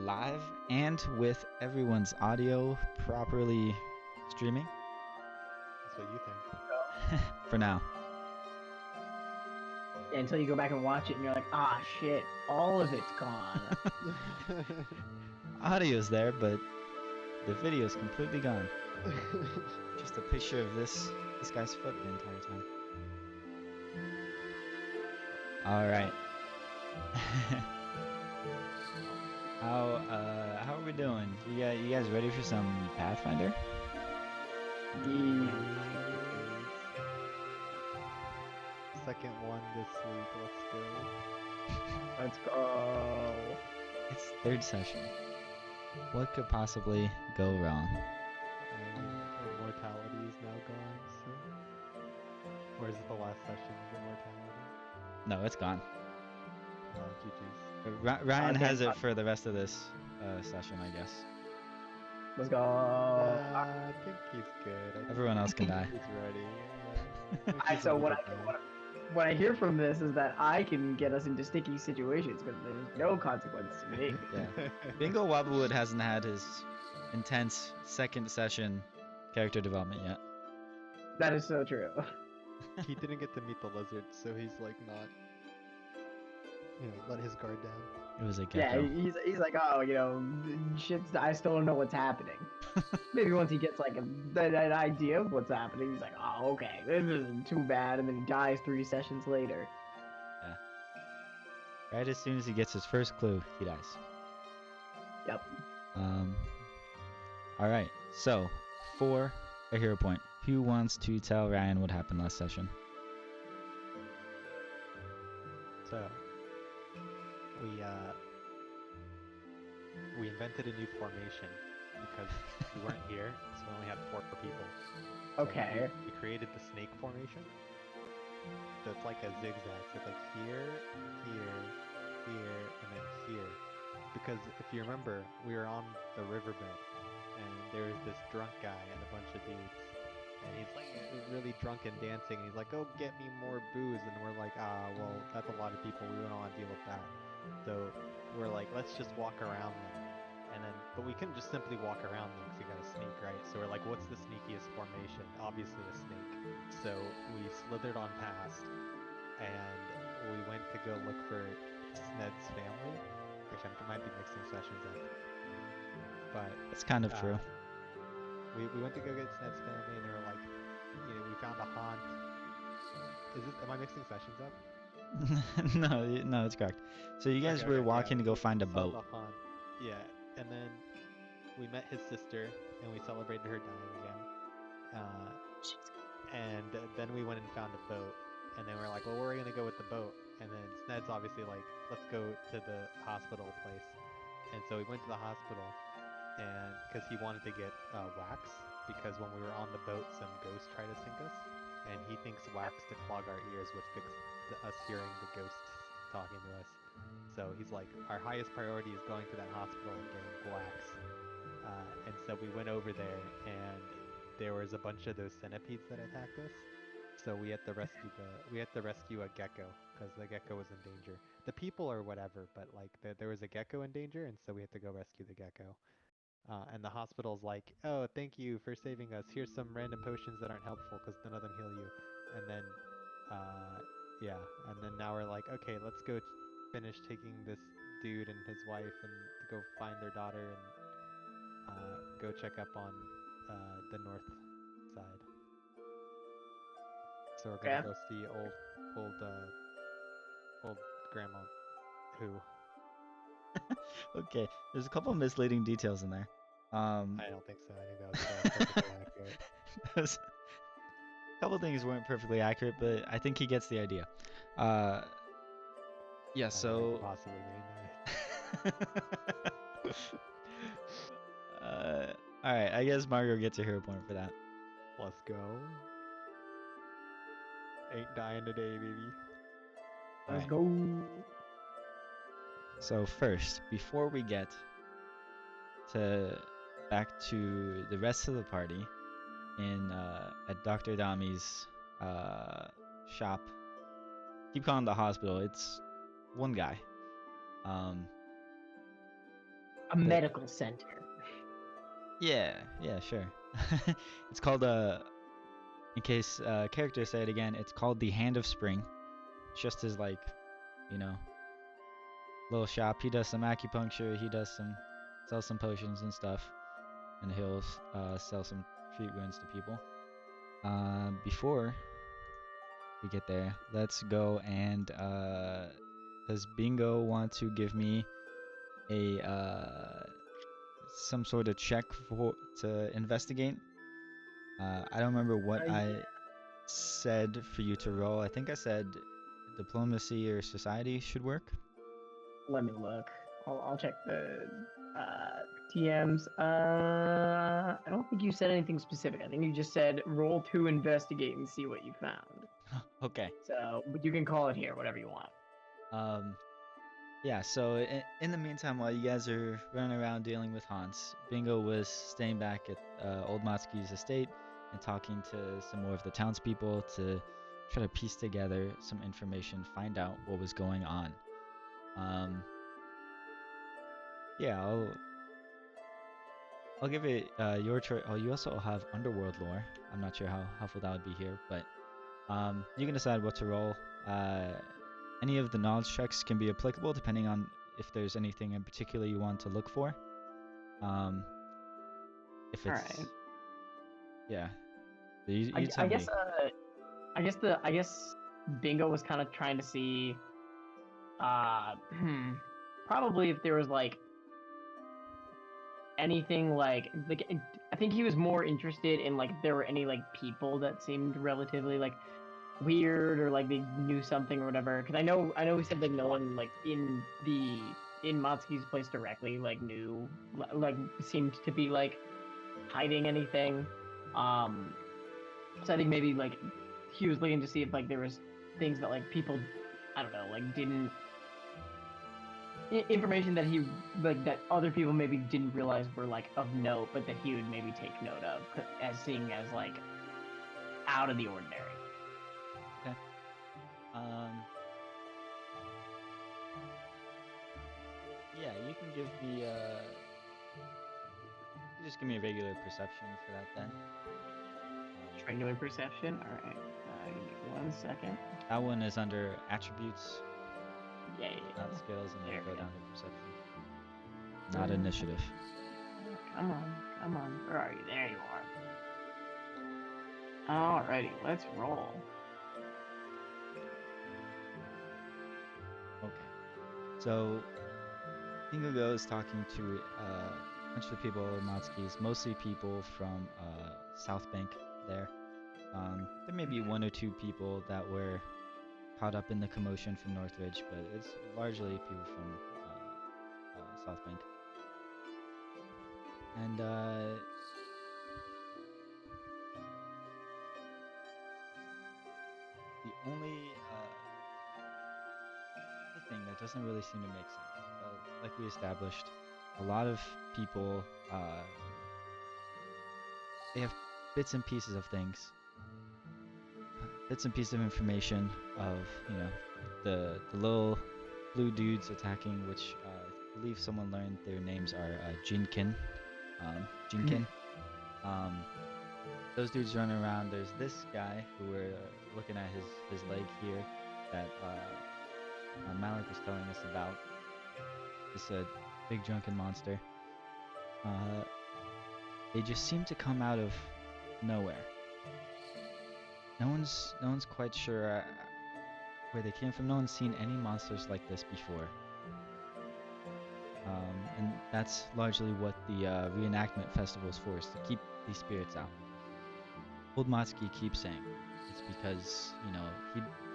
live and with everyone's audio properly streaming That's what you think. for now. Yeah, until you go back and watch it and you're like, ah, shit, all of it's gone. Audio's there, but the video's completely gone. Just a picture of this guy's foot the entire time. All right. How are we doing? You guys ready for some Pathfinder? Second one this week. Let's go. Let's go. It's third session. What could possibly go wrong? I mean, immortality is now gone. So, or is it the last session of immortality? No, it's gone. GG's. Ryan Okay, has it for the rest of this session, I guess. Let's go. I think he's good. Everyone else can die. He's ready. Yeah. So what I hear from this is that I can get us into sticky situations because there's no consequence to me. Yeah. Bingo Wobblewood hasn't had his intense second session character development yet. That is so true. He didn't get to meet the lizard, so he's like not, let his guard down. It was a Yeah, gecko. he's like, oh, shit's, I still don't know what's happening. Maybe once he gets like an idea of what's happening, he's like, oh, okay, this isn't too bad, and then he dies 3 sessions later. Yeah. Right as soon as he gets his first clue, he dies. Yep. All right. So, for a hero point, who wants to tell Ryan what happened last session? So, we invented a new formation because we weren't here, so we only had 4 people. So Okay. we created the snake formation. So it's like a zigzag. So it's like here, here, here, and then here. Because if you remember, we were on the riverbed, and there was this drunk guy and a bunch of dudes. And he's like really drunk and dancing, and he's like, "Go get me more booze." And we're like, well, that's a lot of people. We don't want to deal with that. So we're like, let's just walk around them. And then, but we couldn't just simply walk around them because you gotta sneak, right? So we're like, what's the sneakiest formation? Obviously a snake. So we slithered on past, and we went to go look for Sned's family. Actually, I might be mixing sessions up. But That's kind of true. we went to go get Sned's family, and they were like, we found a haunt. Am I mixing sessions up? No, it's correct. So you guys were walking to go find a We saw boat. the haunt. Yeah, and then we met his sister, and we celebrated her dying again. And then we went and found a boat, and then we're like, well, where are we gonna go with the boat? And then Sned's obviously like, let's go to the hospital place. And so we went to the hospital, and because he wanted to get wax, because when we were on the boat, some ghosts tried to sink us, and he thinks wax to clog our ears would fix us hearing the ghosts talking to us. So he's like, our highest priority is going to that hospital and getting wax. And so we went over there, and there was a bunch of those centipedes that attacked us. So we had to rescue a gecko because the gecko was in danger. The people or whatever, but like there was a gecko in danger, and so we had to go rescue the gecko. And the hospital's like, oh, thank you for saving us. Here's some random potions that aren't helpful because none of them heal you. And then, and then now we're like, okay, let's go finish taking this dude and his wife and to go find their daughter and go check up on the north side. So we're gonna go see old grandma who. Okay, there's a couple of misleading details in there. I don't think so. I think that was perfectly accurate. A couple things weren't perfectly accurate, but I think he gets the idea. Yeah, so. Possibly mean that. Alright, I guess Mario gets a hero point for that. Let's go. Ain't dying today, baby. Let's go. So first, before we get back to the rest of the party at Dr. Dami's shop, keep calling the hospital. It's one guy. A medical center. Yeah, sure. It's called in case characters say it again, it's called the Hand of Spring. Just as like, you know, little shop. He does some acupuncture. He does sells some potions and stuff, and he'll sell some treat wounds to people. Before we get there, let's go and does Bingo want to give me a some sort of check to investigate? I don't remember what I said for you to roll. I think I said diplomacy or society should work. Let me look. I'll check the TMs. I don't think you said anything specific. I think you just said roll to investigate and see what you found. Okay. So, but you can call it here, whatever you want. Yeah, so in the meantime, while you guys are running around dealing with Hans, Bingo was staying back at Old Matsky's estate and talking to some more of the townspeople to try to piece together some information, find out what was going on. Yeah, I'll give it your choice. Oh, you also have Underworld lore. I'm not sure how helpful that would be here, but you can decide what to roll. Any of the knowledge checks can be applicable depending on if there's anything in particular you want to look for. If it's Alright. yeah, you tell I guess me. I guess Bingo was kind of trying to see probably if there was like anything like I think he was more interested in like if there were any like people that seemed relatively like weird or like they knew something or whatever. Because I know we said that no one like in Matsuki's place directly like knew like seemed to be like hiding anything. So I think maybe like he was looking to see if like there was things that like people I don't know like didn't information that he like that other people maybe didn't realize were like of note, but that he would maybe take note of as seeing as like out of the ordinary. Okay. Yeah, you can give me you just give me a regular perception for that then. Regular perception. All right. Give me 1 second. That one is under attributes, Yeah. not skills, and then There go we down go. to perception. Not initiative. Come on. Where are you? There you are. Alrighty, let's roll. Okay. So Kingo is talking to a bunch of people at Matsuki's, mostly people from South Bank there. There may be one or two people that were caught up in the commotion from Northridge, but it's largely people from South Bank. And the only thing that doesn't really seem to make sense, like we established, a lot of people they have bits and pieces of things, bits and pieces of information of the little blue dudes attacking, which I believe someone learned their names are Jinkin. Those dudes running around. There's this guy who we're looking at his leg here that Malik was telling us about. This big drunken monster. They just seem to come out of nowhere. No one's quite sure where they came from. No one's seen any monsters like this before. And that's largely what the reenactment festival is for, is to keep these spirits out. Old Matsuki keeps saying it's because,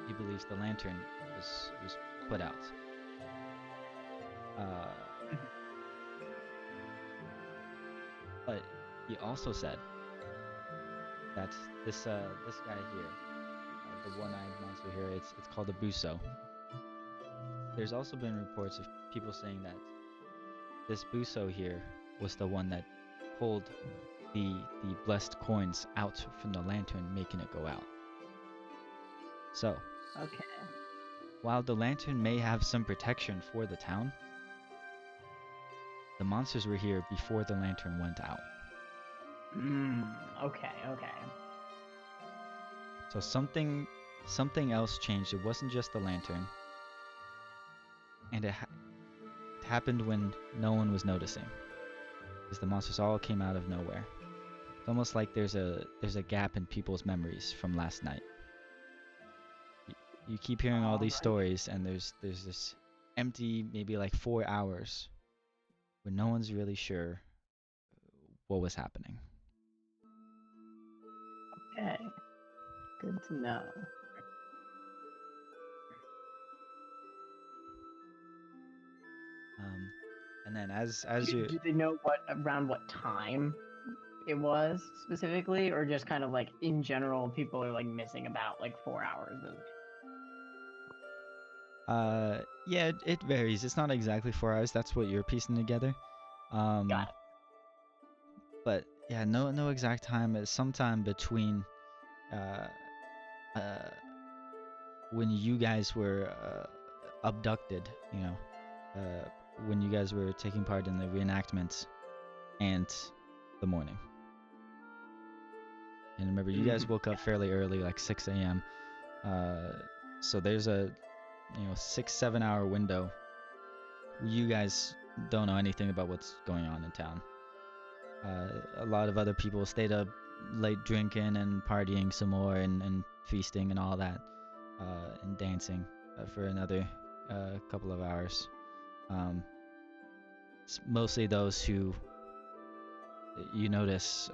he believes the lantern was put out. But he also said that this guy here, the one-eyed monster here, it's called a Buso. There's also been reports of people saying that this Buso here was the one that pulled the blessed coins out from the lantern, making it go out. So, Okay. while the lantern may have some protection for the town, the monsters were here before the lantern went out. Okay. So something else changed. It wasn't just the lantern, and it happened when no one was noticing, because the monsters all came out of nowhere. It's almost like there's a gap in people's memories from last night. You keep hearing all these Alright. stories, and there's this empty, maybe like 4 hours, where no one's really sure what was happening. Okay. Good to know. And then as you Do they know around what time it was specifically, or just kind of like in general, people are like missing about like 4 hours of? yeah, it varies. It's not exactly 4 hours. That's what you're piecing together. Got it. But yeah, no exact time. It's sometime between uh, uh, when you guys were abducted, when you guys were taking part in the reenactments, and the morning. And remember, you guys woke up fairly early, like 6 a.m. So there's a 6-7 hour window. You guys don't know anything about what's going on in town. A lot of other people stayed up late drinking and partying some more and feasting and all that, and dancing for another couple of hours. It's mostly those who you notice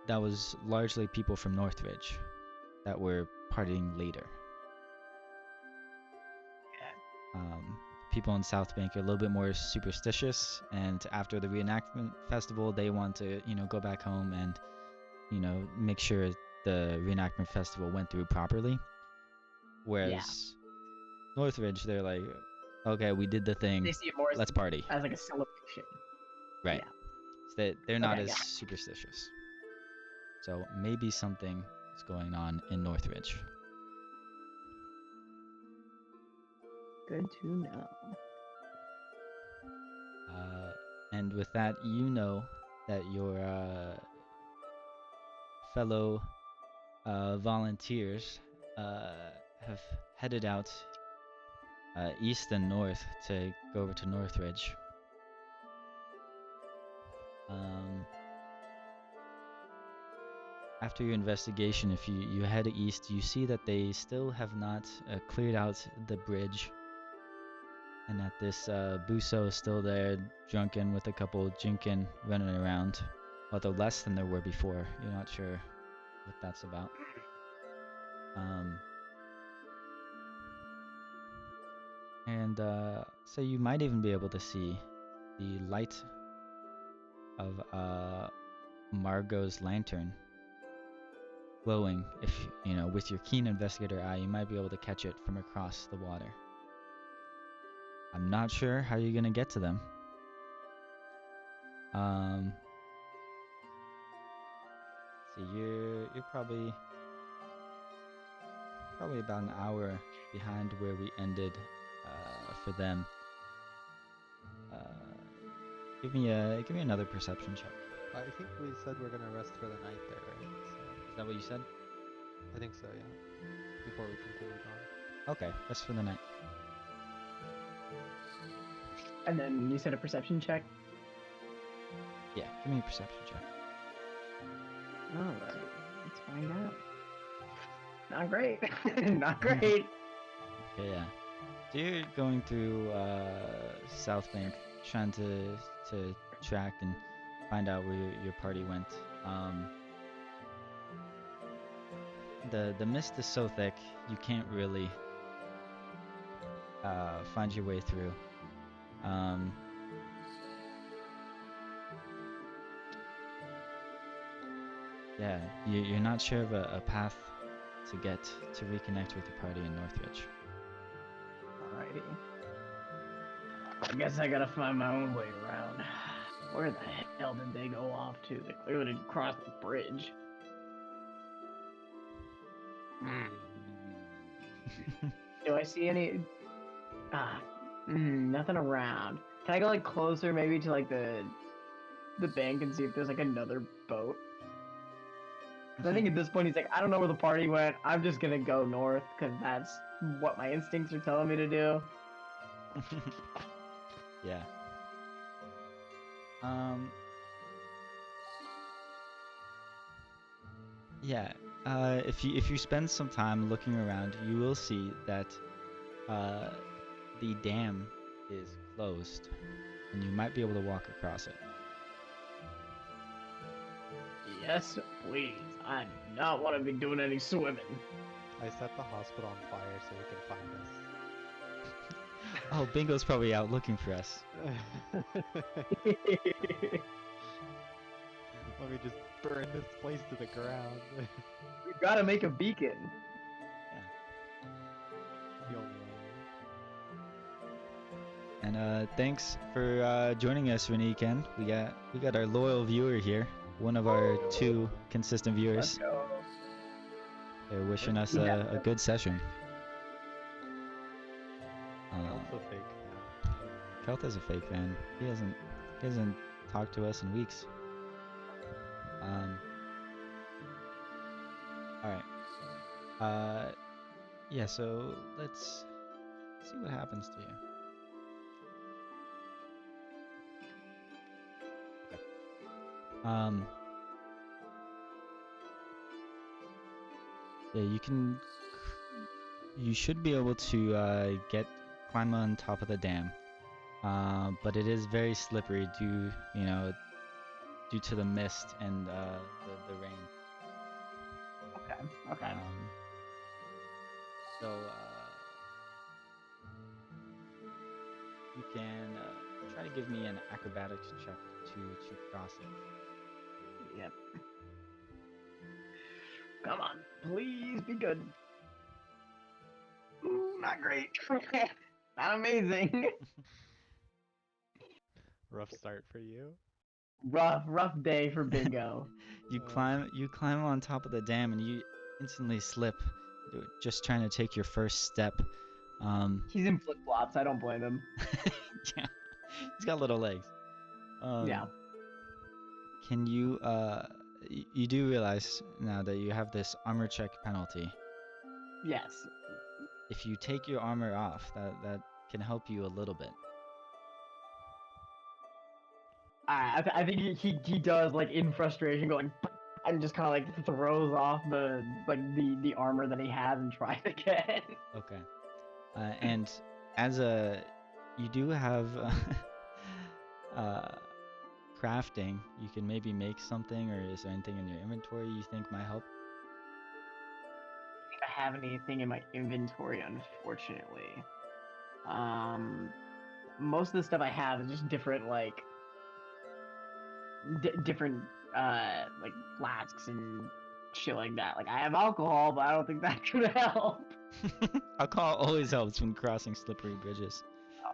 that was largely people from Northridge that were partying later. People in South Bank are a little bit more superstitious, and after the reenactment festival, they want to, go back home and, make sure the reenactment festival went through properly. Whereas Northridge, they're like, okay, we did the thing. They see it more Let's party. as like a celebration. Right. Yeah. So they're not Okay, as got it. superstitious. So maybe something is going on in Northridge. Good to know. And with that, you know that your fellow volunteers have headed out east and north to go over to Northridge. After your investigation, if you head east, you see that they still have not cleared out the bridge, and that this Buso is still there, drunken with a couple Jinkin running around, although less than there were before. You're not sure what that's about. And so you might even be able to see the light of Margot's lantern glowing. If with your keen investigator eye, you might be able to catch it from across the water. I'm not sure how you're gonna get to them. See, you're probably about an hour behind where we ended for them. Give me another perception check. I think we said we're gonna rest for the night there, right? So, Is that what you said? I think so, yeah. Before we continued on. Okay, rest for the night. And then you said a perception check? Yeah, give me a perception check. Alright, let's find out. Not great. Not great. Okay, yeah. So you're going through South Bank, trying to track and find out where your party went. The mist is so thick you can't really find your way through. Yeah, you're not sure of a path to reconnect with your party in Northridge. Alrighty. I guess I gotta find my own way around. Where the hell did they go off to? They clearly didn't cross the bridge. Do I see any? Nothing around. Can I go like closer, maybe to like the bank and see if there's like another boat? 'Cause I think at this point he's like, I don't know where the party went. I'm just gonna go north because that's what my instincts are telling me to do. Yeah. Um. Yeah. If you spend some time looking around, you will see that uh, the dam is closed, and you might be able to walk across it. Yes, please. I do not want to be doing any swimming. I set the hospital on fire so he can find Oh, Bingo's probably out looking for us. us. Let me just burn this place to the ground. We gotta make a beacon. The only way. And thanks for joining us, Reniken. We got our loyal viewer here, one of our 2 consistent Let's viewers. go. They're wishing us Yeah. a good session. Also fake fan. Kelt is a fake fan. He hasn't talked to us in weeks. All right. Yeah. So let's see what happens to you. Okay. Yeah, you should be able to climb on top of the dam. But it is very slippery due to the mist and the rain. Okay. So you can try to give me an acrobatics check to cross it. Yep. Come on, please be good. Ooh, not great. Not amazing. Rough start for you. rough day for Bingo. You climb on top of the dam and you instantly slip, just trying to take your first step. He's in flip flops. I don't blame him. Yeah, he's got little legs. Yeah. Can you you do realize now that you have this armor check penalty. Yes. If you take your armor off, that can help you a little bit. I think he does, like, in frustration, going and just kind of like throws off the armor that he has and tries again. Okay. And as you do have crafting, you can maybe make something, or is there anything in your inventory you think might help? I don't think I have anything in my inventory, unfortunately. Most of the stuff I have is just different, like, different, like, flasks and shit like that. Like, I have alcohol, but I don't think that could help. Alcohol always helps when crossing slippery bridges.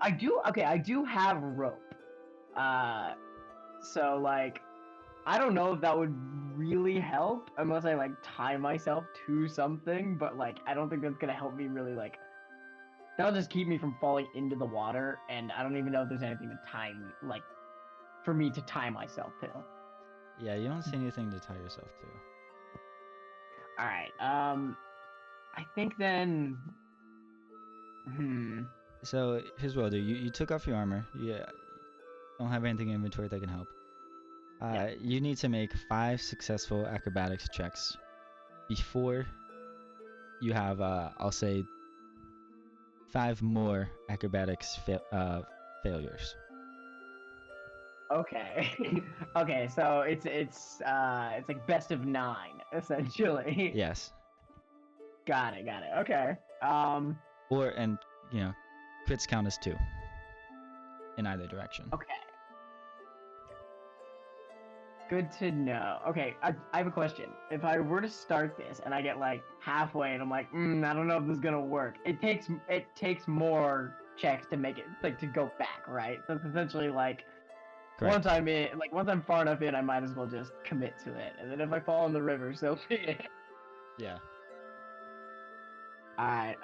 I do have rope. So, like, I don't know if that would really help unless I, like, tie myself to something, but, like, I don't think that's gonna help me really, like, that'll just keep me from falling into the water, and I don't even know if there's anything to tie me, like, for me to tie myself to. Yeah, you don't see anything to tie yourself to. Alright, I think then, So here's what I'll do. You took off your armor. You don't have anything in inventory that can help. Yeah. You need to make 5 successful acrobatics checks before you have, I'll say, 5 more acrobatics failures. Okay. Okay, so it's like best of 9, essentially. Yes. Got it. Okay. And crits count as 2 in either direction. Okay. Good to know. Okay, I have a question. If I were to start this and I get like halfway and I'm like, I don't know if this is gonna work. It takes more checks to make it, like, to go back, right? So it's essentially like, Correct. once I'm far enough in, I might as well just commit to it. And then if I fall in the river, so be it. Yeah. Alright,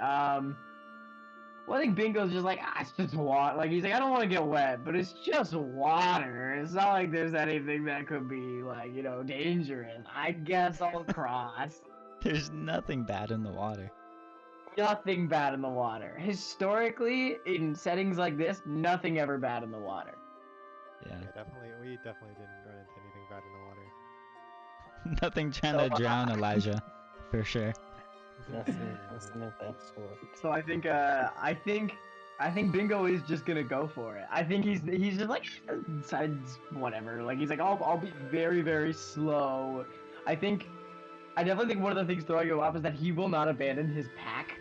Well, I think Bingo's just like, it's just water. Like, he's like, I don't want to get wet, but it's just water. It's not like there's anything that could be, like, dangerous. I guess I'll cross. There's nothing bad in the water. Nothing bad in the water. Historically, in settings like this, nothing ever bad in the water. Yeah. Yeah, definitely. We definitely didn't run into anything bad in the water. Nothing trying to drown Elijah, for sure. Nothing of that sort. So I think Bingo is just gonna go for it. I think he's just like, decides whatever. Like he's like, I'll be very, very slow. I definitely think one of the things throwing him off is that he will not abandon his pack.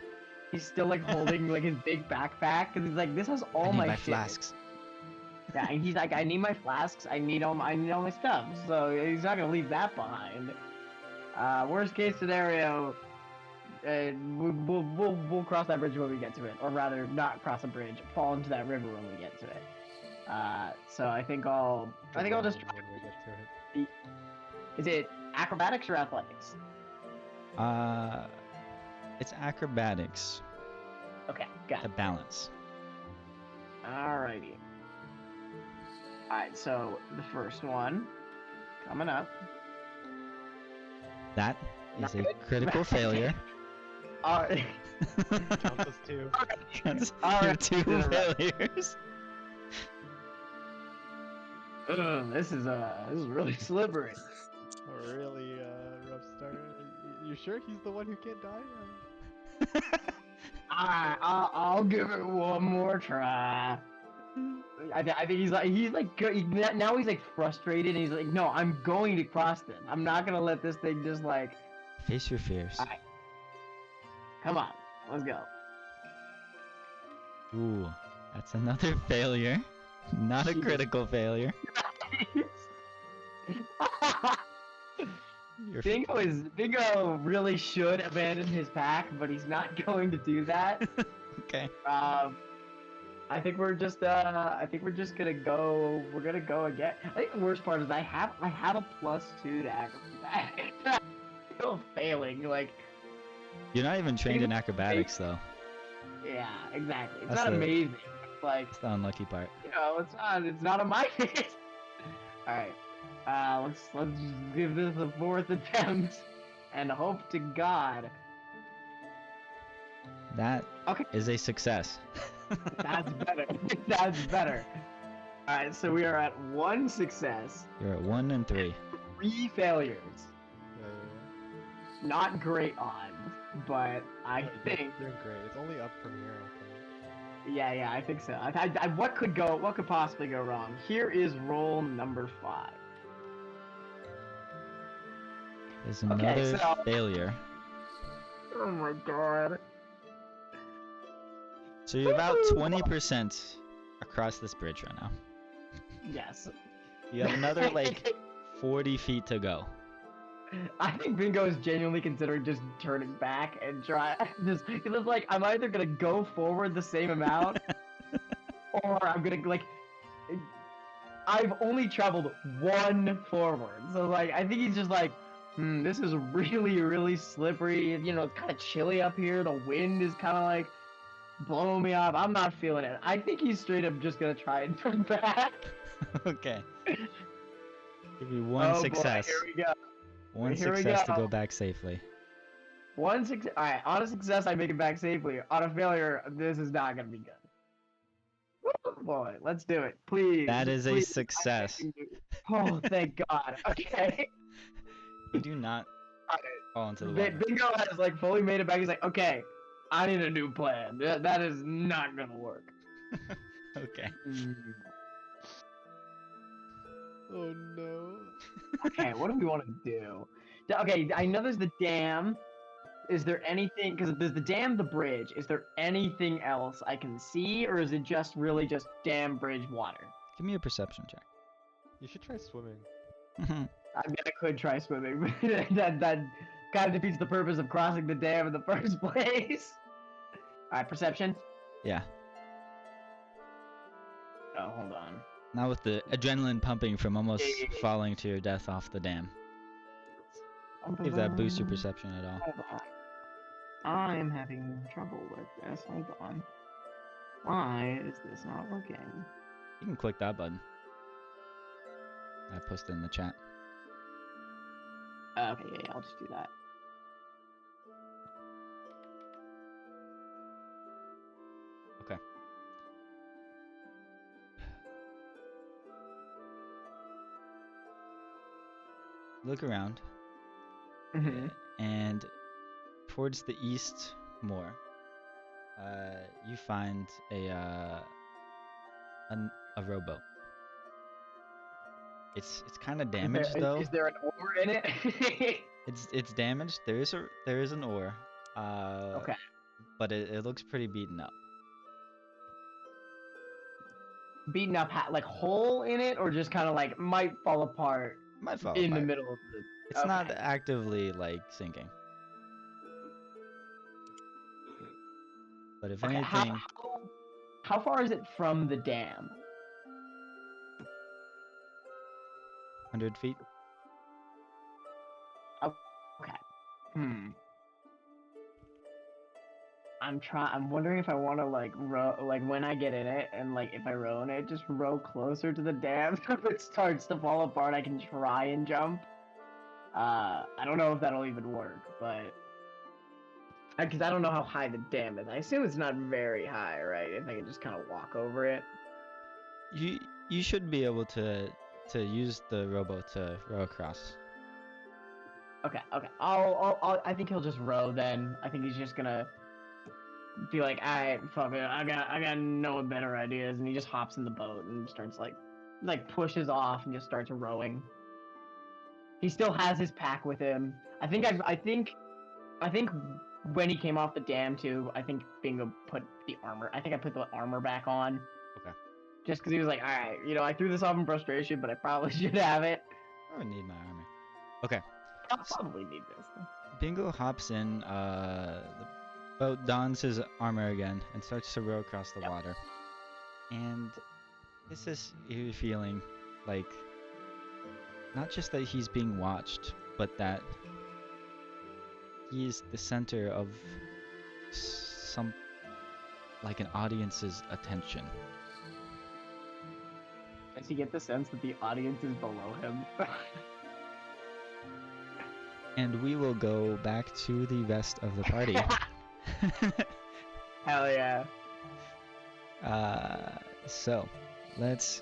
He's still like holding like his big backpack, and he's like, this has all I need my my shit. flasks. Yeah, and he's like, I need my flasks. I need all my stuff. So he's not gonna leave that behind. Worst case scenario, we'll cross that bridge when we get to it, or rather, not cross a bridge, fall into that river when we get to it. So I think I'll just try. When we get to it. Is it acrobatics or athletics? It's acrobatics. Okay, got To it. balance. Alrighty. Alright, so the first one coming up. That is Not a good. critical failure. Alright. Counts as 2. That's All your right. 2 You're right. failures. This is really slippery. A really rough start. You sure he's the one who can't die? Alright, I'll give it one more try. I think he's now he's like frustrated and he's like, no, I'm going to cross this. I'm not gonna let this thing just like, Face your fears. Alright. Come on, let's go. Ooh, that's another failure. Not a Jeez. critical failure. You're Bingo really should abandon his pack, but he's not going to do that. okay. I think we're just gonna go. We're gonna go again. I think the worst part is I have a +2 to acrobatics. Still failing. Like, You're not even trained in acrobatics though. yeah, exactly. It's That's not the- amazing. Like, It's the unlucky part. it's not a my All right. Let's give this a 4th attempt, and hope to God That Okay. is a success. that's better. That's better. All right, so we are at 1 success, You're at 1 and 3. 3 failures. Yeah. Not great odds, but I You're think, doing great. It's only up from here, I think. yeah, I think so. What could possibly go wrong? Here is roll number 5. There's Okay, another so- failure. Oh my God. So you're about Woo! 20% across this bridge right now. Yes. You have another like 40 feet to go. I think Bingo is genuinely considering just turning back and try. Just, he was like, I'm either gonna go forward the same amount, or I'm gonna like. I've only traveled 1 forward, so like I think he's just like, this is really, really slippery. It's kind of chilly up here. The wind is kind of like blowing me off. I'm not feeling it. I think he's straight up just gonna try and turn back. Okay. Give you one Oh, success. Boy, here we go. One Here we success to go. go back safely. 1 success. All right, on a success, I make it back safely. On a failure, this is not gonna be good. Woo, boy, let's do it, please. That is a please. success. Oh, thank God. Okay. You do not fall into the Bi- water. Bingo has like fully made it back. He's like, okay, I need a new plan. That is not gonna work. Okay. Oh no. Okay, what do we want to do? Okay, I know there's the dam. Is there anything? Because there's the dam, the bridge. Is there anything else I can see, or is it just really just dam, bridge, water? Give me a perception check. You should try swimming. I mean, I could try swimming, but that kind of defeats the purpose of crossing the dam in the first place. All right, perception. Yeah. Oh, hold on. Not with the adrenaline pumping from almost falling to your death off the dam. See if that boosts your perception at all. Hold on. I'm having trouble with this. Hold on. Why is this not working? You can click that button. I posted in the chat. Okay, yeah, I'll just do that. Okay. Look around, Mm-hmm. and towards the east more, you find a rowboat. It's kind of damaged though. Is there an oar in it? It's damaged. There is an oar. Okay. But it looks pretty beaten up. Beaten up, like hole in it, or just kind of like might fall apart Might fall in the apart. middle of the. It's not Okay. actively like sinking. But if Okay. anything, How far is it from the dam? 100 feet. Okay. I'm wondering if I want to like row, like when I get in it, and like if I row in it, just row closer to the dam. So if it starts to fall apart, I can try and jump. I don't know if that'll even work, but because I don't know how high the dam is. I assume it's not very high, right? If I can just kind of walk over it. You should be able to use the rowboat to row across. Okay. I think he'll just row then. I think he's just gonna be like, alright, fuck it, I got no better ideas, and he just hops in the boat and starts like pushes off and just starts rowing. He still has his pack with him. I think when he came off the dam too, I think Bingo put the armor. I think I put the armor back on. Okay. Just because he was like, alright, I threw this off in frustration, but I probably should have it. I don't need my armor. Okay. I'll probably need this. Bingo hops in. The boat dons his armor again and starts to row across the water. And this is you feeling like not just that he's being watched, but that he is the center of some like an audience's attention. Does he get the sense that the audience is below him? And we will go back to the rest of the party. Hell yeah. So let's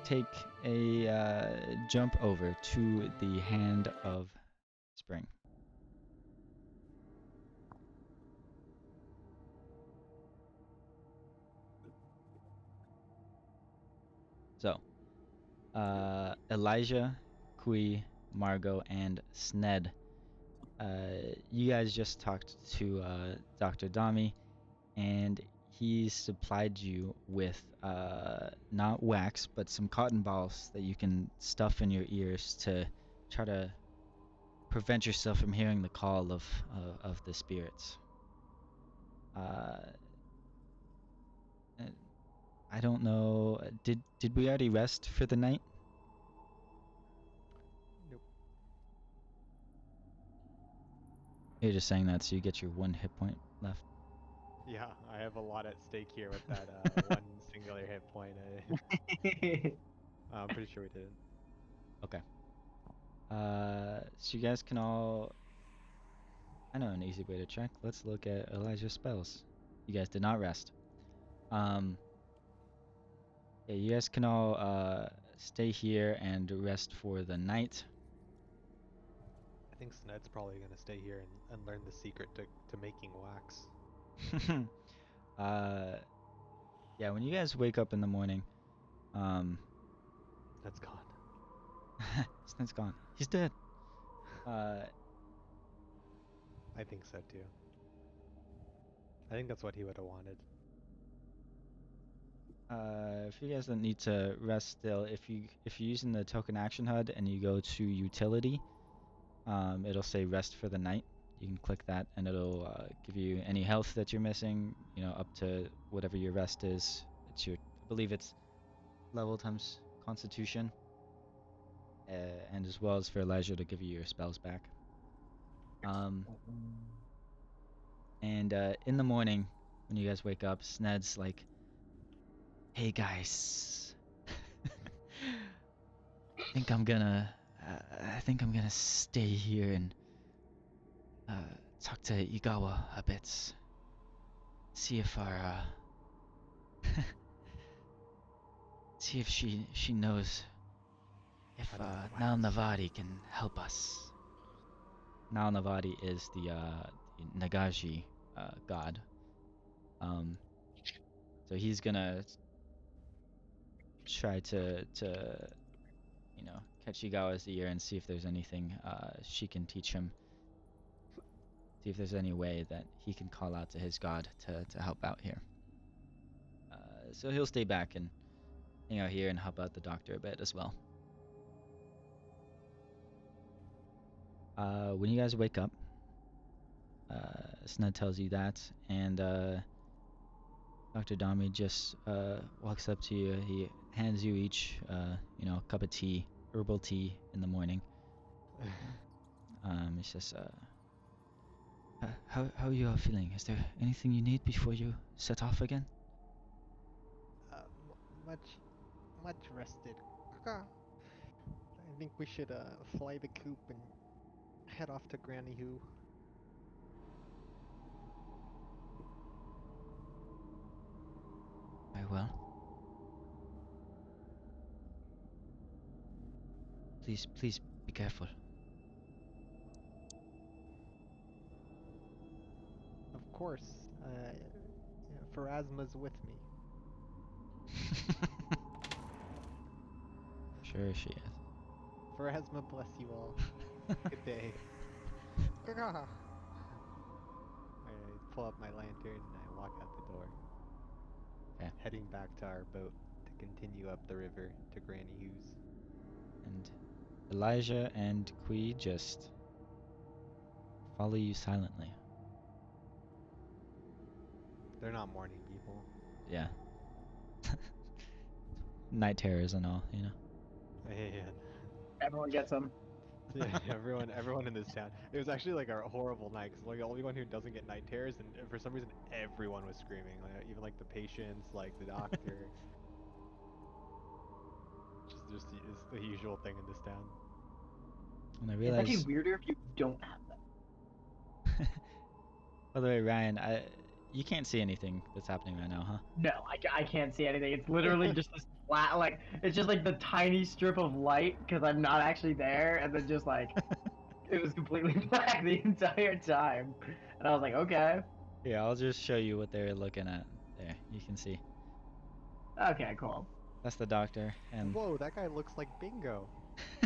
take a jump over to the Hand of Spring. So, Elijah, Kui, Margot, and Sned. You guys just talked to Dr. Dami, and he supplied you with not wax, but some cotton balls that you can stuff in your ears to try to prevent yourself from hearing the call of the spirits. I don't know. Did we already rest for the night? Nope. You're just saying that so you get your 1 hit point left. Yeah, I have a lot at stake here with that one singular hit point. I'm pretty sure we didn't. Okay. So you guys can all... I know an easy way to check. Let's look at Elijah's spells. You guys did not rest. Yeah, you guys can all stay here and rest for the night. I think Sned's probably gonna stay here and learn the secret to making wax. Yeah, when you guys wake up in the morning, Sned's gone. Sned's gone. He's dead. I think so too. I think that's what he would have wanted. If you guys don't need to rest still, if you're using the token action HUD and you go to utility, it'll say rest for the night. You can click that and it'll give you any health that you're missing, up to whatever your rest is. I believe it's level times constitution, and as well as for Elijah to give you your spells back. And in the morning when you guys wake up, Sned's like, Hey guys. think I'm gonna I think I'm gonna stay here and talk to Igawa a bit. See if our see if she knows if I don't know what Nal else. Navadi can help us. Nal Navadi is the Nagashi god. Um, so he's gonna try to catch Igawa's ear and see if there's anything she can teach him. See if there's any way that he can call out to his god to help out here. So he'll stay back and hang out here and help out the doctor a bit as well. When you guys wake up, Sned tells you that, and Dr. Dami just walks up to you. He hands you each, a cup of tea, herbal tea in the morning. He says, how are you all feeling? Is there anything you need before you set off again? Much rested. I think we should fly the coop and head off to Granny Who. Very well. Please be careful. Of course, Pharasma's with me. Sure she is. Pharasma bless you all. Good day. I pull up my lantern and I walk out the door. Okay. Heading back to our boat to continue up the river to Granny Who's. And Elijah and Kui just follow you silently. They're not morning people. Yeah. Night terrors and all, Yeah. Everyone gets them. Yeah, everyone in this town. It was actually like a horrible night because like the only one who doesn't get night terrors, and for some reason everyone was screaming. Like even like the patients, like the doctor. Just is the usual thing in this town. And I It's actually realize. weirder if you don't have them. By the way, Ryan, you can't see anything that's happening right now, huh? No, I can't see anything. It's literally just this flat, like, it's just like the tiny strip of light because I'm not actually there, and then just like, it was completely black the entire time. And I was like, okay. Yeah, I'll just show you what they're looking at. There, you can see. Okay, cool. That's the doctor, and Whoa, that guy looks like Bingo.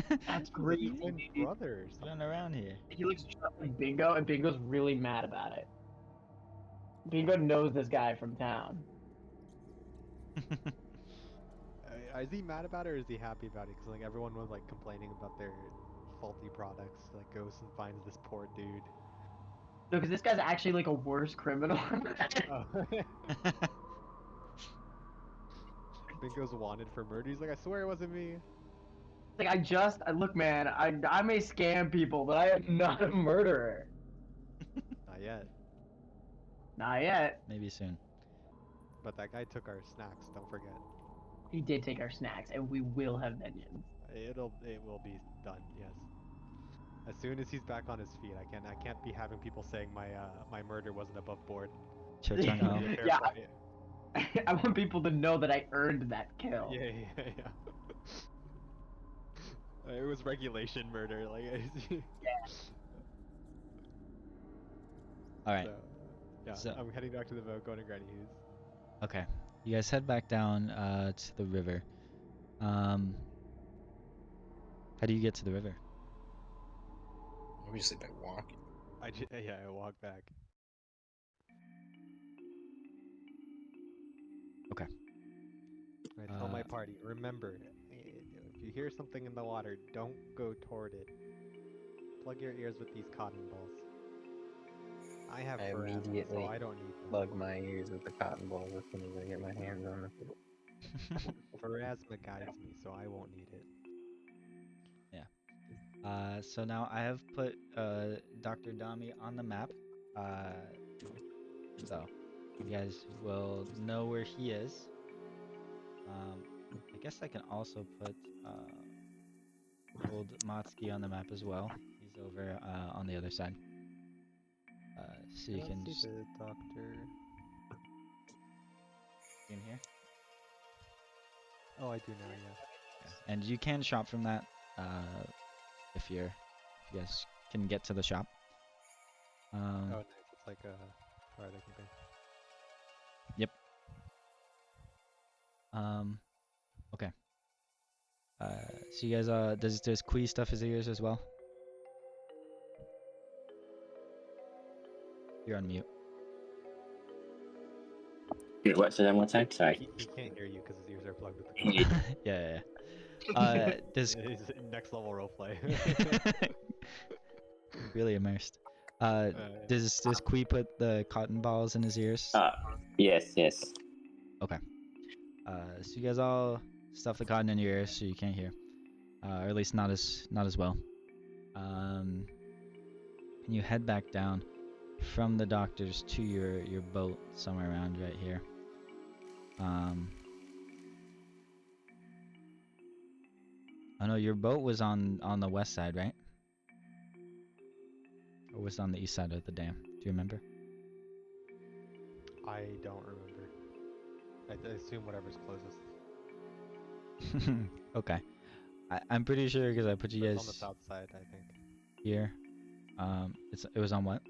That's Those are crazy, twin dude. brothers. run around here. He looks just like Bingo, and Bingo's really mad about it. Bingo knows this guy from town. Is he mad about it or is he happy about it? Because like everyone was like complaining about their faulty products. Like goes and finds this poor dude. No, because this guy's actually like a worse criminal. Oh. Bingo's wanted for murder. He's like, I swear it wasn't me. Like look, man, I may scam people, but I am not a murderer. Not yet. Not yet. Maybe soon. But that guy took our snacks. Don't forget. He did take our snacks, and we will have vengeance. It will be done. Yes. As soon as he's back on his feet, I can't be having people saying my murder wasn't above board. Chochang Be a fair Yeah. fight. I want people to know that I earned that kill. Yeah. It was regulation murder, like. All right. So, yeah, So- I'm heading back to the boat, going to Granny Hughes. Okay. You guys head back down to the river. How do you get to the river? Obviously by walking. I walk back. Okay. I tell my party, remember, if you hear something in the water, don't go toward it. Plug your ears with these cotton balls. I have I pharasma, immediately so I don't need them. Plug my ears with the cotton balls as soon as I get my hands on it. Pharasma guides me, so I won't need it. So now I have put Dr. Dami on the map. So you guys will know where he is. I guess I can also put old Matsuki on the map as well. He's over on the other side. So I you don't can see just the doctor. in here. Oh, I do now. Yeah. Yeah. And you can shop from that if you guys can get to the shop. Oh, nice. It's like a. Sorry, they can be. Yep. Okay. So you guys does Kui stuff his ears as well? You're on mute. Wait, what? Say that one time? Sorry. He can't hear you because his ears are plugged with the Yeah. phone. Yeah. Does He's next level roleplay. really immersed. Yeah. Does Kui put the cotton balls in his ears? Yes, yes. Okay. So you guys all stuff the cotton in your ears so you can't hear, or at least not as well. And you head back down from the doctor's to your boat somewhere around right here. Oh no, your boat was on the west side, right? Or was it on the east side of the dam? Do you remember? I don't remember. I assume whatever's closest. Okay. I'm pretty sure because I put you It's guys on the south side, I think. here. It was on what?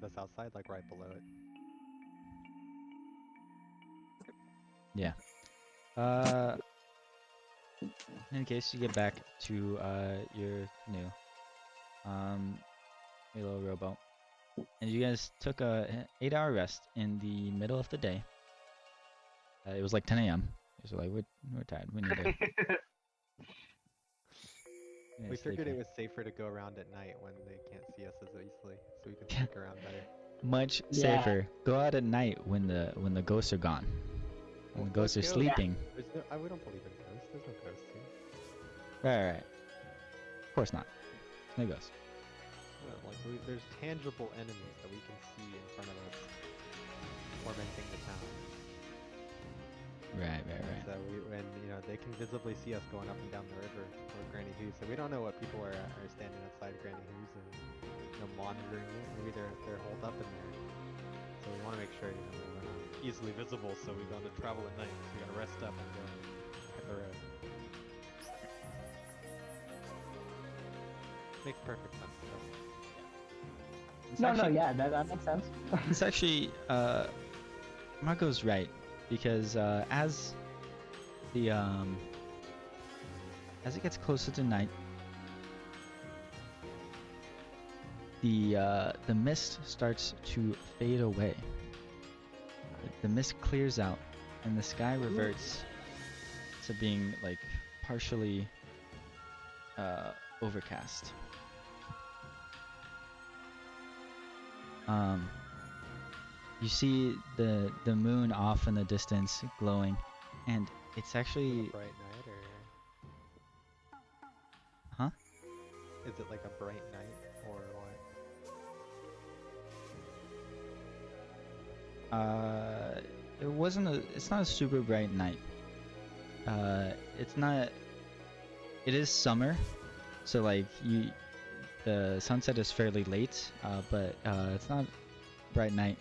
The south side, like right below it. Yeah. In case you get back to your canoe, your little rowboat, and you guys took a 8-hour rest in the middle of the day. It was like 10 a.m. So like we're tired. We need to. We figured it was safer to go around at night when they can't see us as easily, so we can Yeah. sneak around better. Much Yeah. safer. Go out at night when the ghosts are gone. When the ghosts are What ghost? sleeping. There's no, we don't believe in ghosts. There's no ghosts here. Right. Of course not. No ghosts. Like there's tangible enemies that we can see in front of us, tormenting the town. Right. So when they can visibly see us going up and down the river or Granny Who's. So we don't know what people are standing outside Granny Who's and monitoring it. Maybe they're holed up in there. So we want to make sure we're not easily visible. So we got to travel at night. So we got to rest up and go hit the road. Makes perfect sense. Yeah, that makes sense. It's actually Marco's right because as it gets closer to night, the mist starts to fade away. The mist clears out, and the sky reverts to being like partially overcast. You see the moon off in the distance glowing, and it's actually Is it a bright night or? Huh? Is it like a bright night or what? It's not a super bright night. It is summer, so like the sunset is fairly late, but it's not bright night.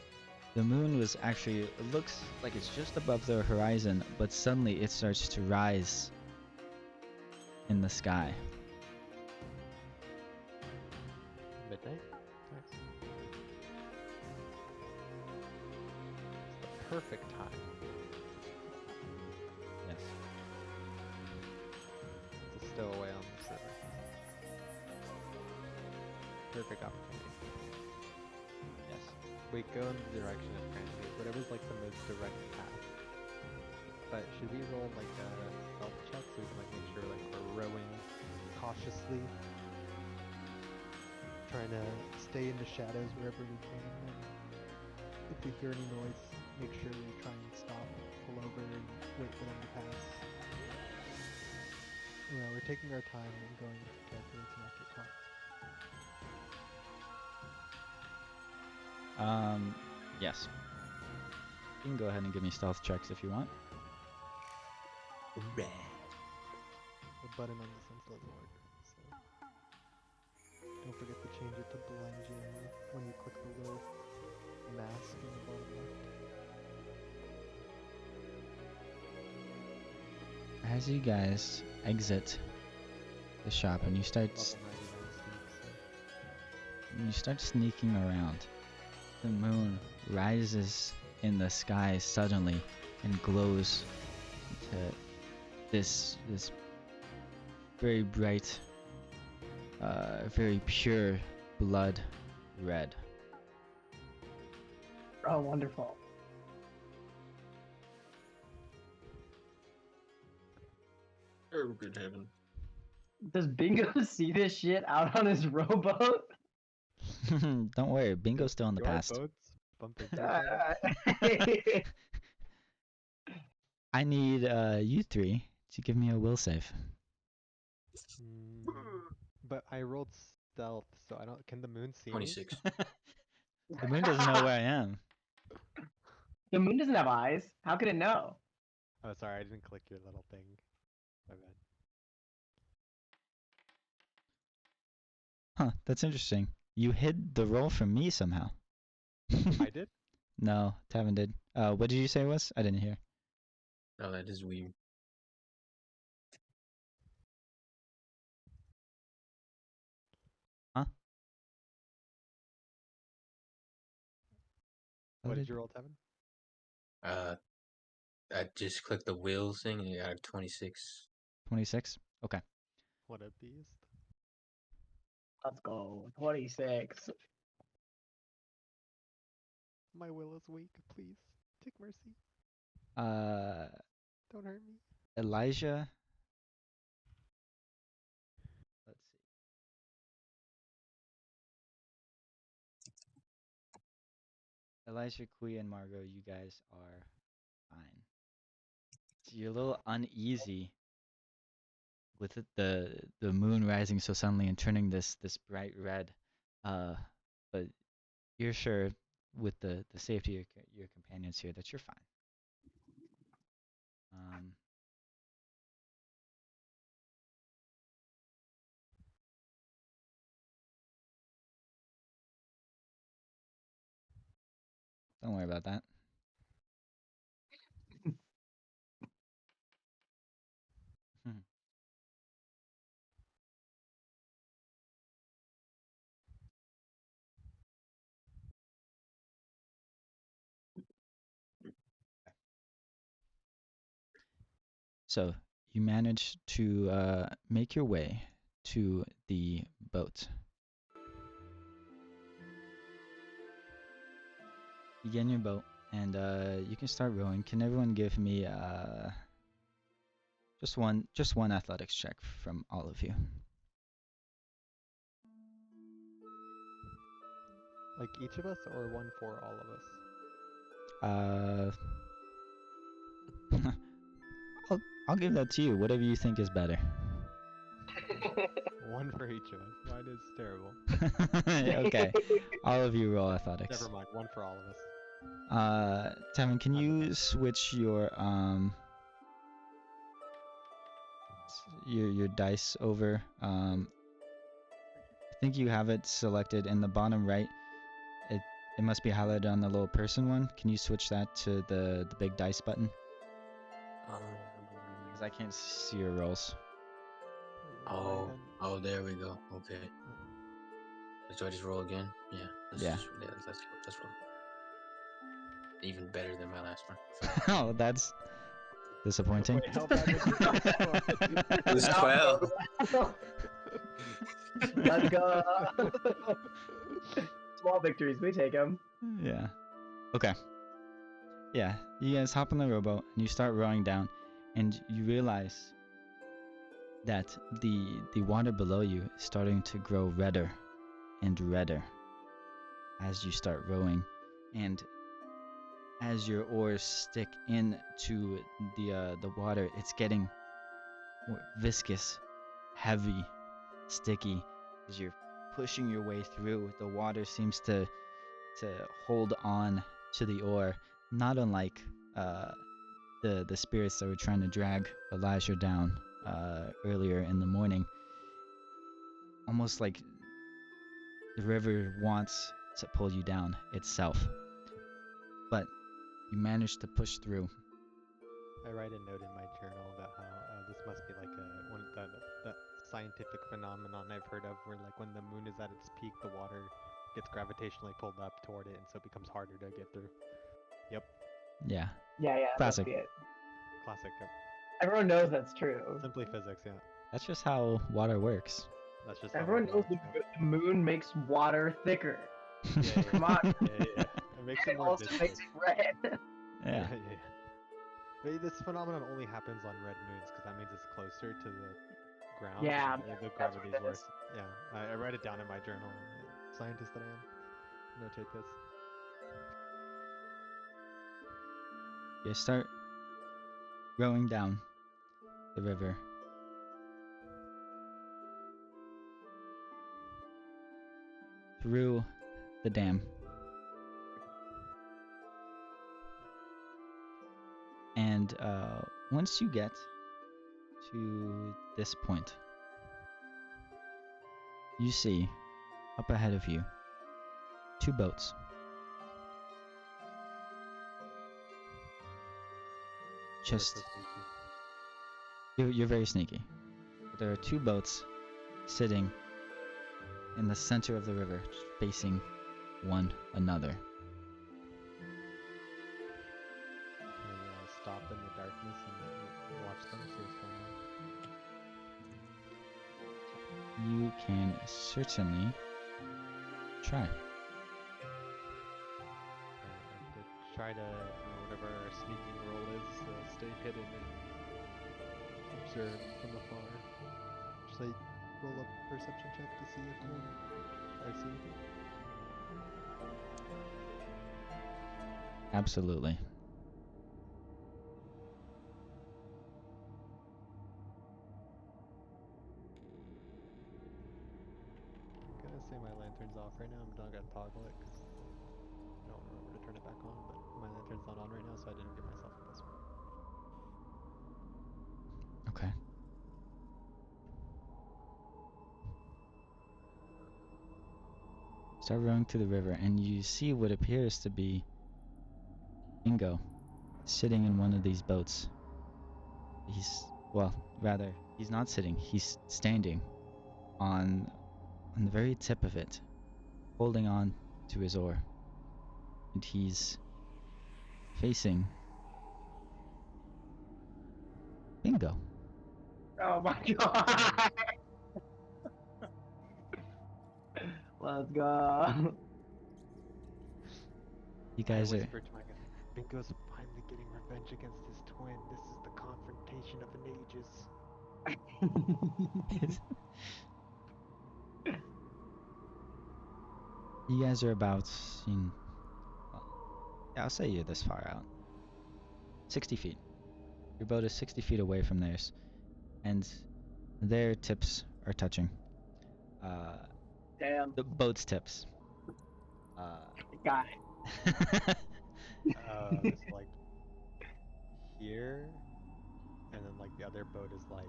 The moon was actually, it looks like it's just above the horizon, but suddenly it starts to rise in the sky. Midnight? Nice. It's the perfect time. Yes. To stow away on this river. Perfect opportunity. Yes. We go in the direction of Granby, whatever's like the most direct path. But should we roll like a stealth check so we can like make sure like we're rowing cautiously, trying to stay in the shadows wherever we can. And if we hear any noise, make sure we try and stop, pull over, and wait for them to pass. We're taking our time and going carefully to not get caught. Yes. You can go ahead and give me stealth checks if you want. Red. The button on this one doesn't work. So don't forget to change it to blind jammer when you click the little mask in the bottom left. As you guys exit the shop and you start Level 99 sneak, so. you start sneaking around, the moon rises in the sky suddenly and glows into this very bright, very pure blood red. Oh, wonderful. Oh, good heaven. Does Bingo see this shit out on his rowboat? Don't worry, Bingo's still in the Your past. boats bump into each other. I need you three to give me a will save. But I rolled stealth, so I don't. Can the moon see me? 26. The moon doesn't know where I am. The moon doesn't have eyes. How could it know? Oh, sorry, I didn't click your little thing. My bad. Huh, that's interesting. You hid the roll from me somehow. I did? No, Tavin did. What did you say it was? I didn't hear. Oh, that is weird. Huh? What did you roll, Tevin? I just clicked the wheels thing and it got a 26. 26? Okay. What a beast. Let's go. 26. My will is weak, please. Take mercy. Don't hurt me. Elijah. Let's see. Elijah, Kui, and Margot, you guys are fine. So you're a little uneasy with the moon rising so suddenly and turning this bright red, but you're sure with the safety of your companions here that you're fine. Don't worry about that. So you manage to make your way to the boat. You get in your boat and you can start rowing. Can everyone give me just one athletics check from all of you? Like each of us, or one for all of us? I'll give that to you. Whatever you think is better. One for each of us. Mine is terrible. Okay. All of you roll athletics. Never mind. One for all of us. Tevin, can you switch your dice over? I think you have it selected in the bottom right. It must be highlighted on the little person one. Can you switch that to the big dice button? Because I can't see your rolls. Oh, there we go. Okay. So I just roll again? Yeah. Yeah. Let's roll. Even better than my last one. Oh, that's disappointing. Wait, how bad was It was 12. Let's go. Small victories, we take them. Yeah. Okay. Yeah, you guys hop on the rowboat and you start rowing down, and you realize that the water below you is starting to grow redder and redder as you start rowing, and as your oars stick into the water, it's getting more viscous, heavy, sticky. As you're pushing your way through, the water seems to hold on to the oar, not unlike the spirits that were trying to drag Elijah down earlier in the morning. Almost like the river wants to pull you down itself. But you managed to push through. I write a note in my journal about how this must be like one of the scientific phenomenon I've heard of, where like when the moon is at its peak, the water gets gravitationally pulled up toward it, and so it becomes harder to get through. Yep, Yeah. Yeah, that must Classic. be it. classic. Yep. Everyone knows that's true. Simply physics. Yeah, That's just how water works. that's just how Everyone it knows works, the moon makes water thicker. yeah. Come on. Yeah. It makes And it it more also viscous. makes it red. Yeah. But this phenomenon only happens on red moons because that means it's closer to the ground. Yeah, and the that's what gravity's it worse. is. Yeah, I write it down in my journal. Scientist that I am. Notate this. You start rowing down the river. Through the dam. And once you get to this point, you see up ahead of you 2 boats. Just you're very sneaky. There are 2 boats sitting in the center of the river, just facing one another. Can we stop in the darkness and watch them, see what's going on? You can certainly try. And to try to, whatever our sneaking roll is, stay hidden and observe from afar. Just like roll a perception check to see if I see anything. Absolutely. I'm gonna say my lantern's off right now. I'm not gonna toggle it because I don't remember to turn it back on. But my lantern's not on right now, so I didn't give myself a plus one. Okay. Start rowing to the river, and you see what appears to be Ingo sitting in one of these boats. He's not sitting, he's standing on the very tip of it, holding on to his oar. And he's facing Ingo. Oh my god. Let's go. You guys I are whispered to my guy, Bingo's finally getting revenge against his twin. This is the confrontation of the ages. you guys are about I'll say you're this far out. 60 feet. Your boat is 60 feet away from theirs, and their tips are touching. Damn. The boat's tips. Got it. It's like here, and then like the other boat is like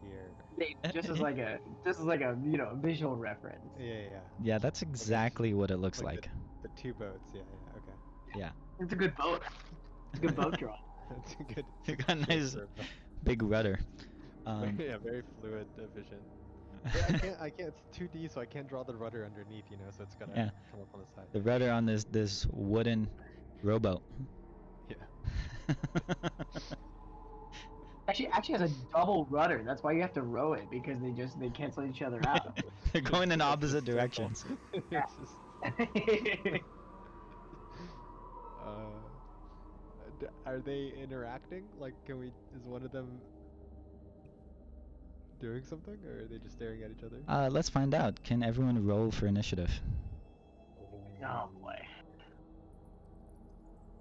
here. Just as like a visual reference. Yeah. Yeah, that's exactly what it looks like. The 2 boats. Yeah. Okay. Yeah. It's a good boat. It's a good boat drawing. It's a good. You got a nice for a boat. big rudder. Yeah, very fluid vision. I can't. It's 2D, so I can't draw the rudder underneath. So it's gotta Yeah. come up on the side. The rudder on this wooden rowboat. Yeah. Actually has a double rudder. That's why you have to row it, because they cancel each other out. They're going in It's opposite just circle. directions. It's just- are they interacting? Like, is one of them doing something, or are they just staring at each other? Let's find out. Can everyone roll for initiative? Oh boy.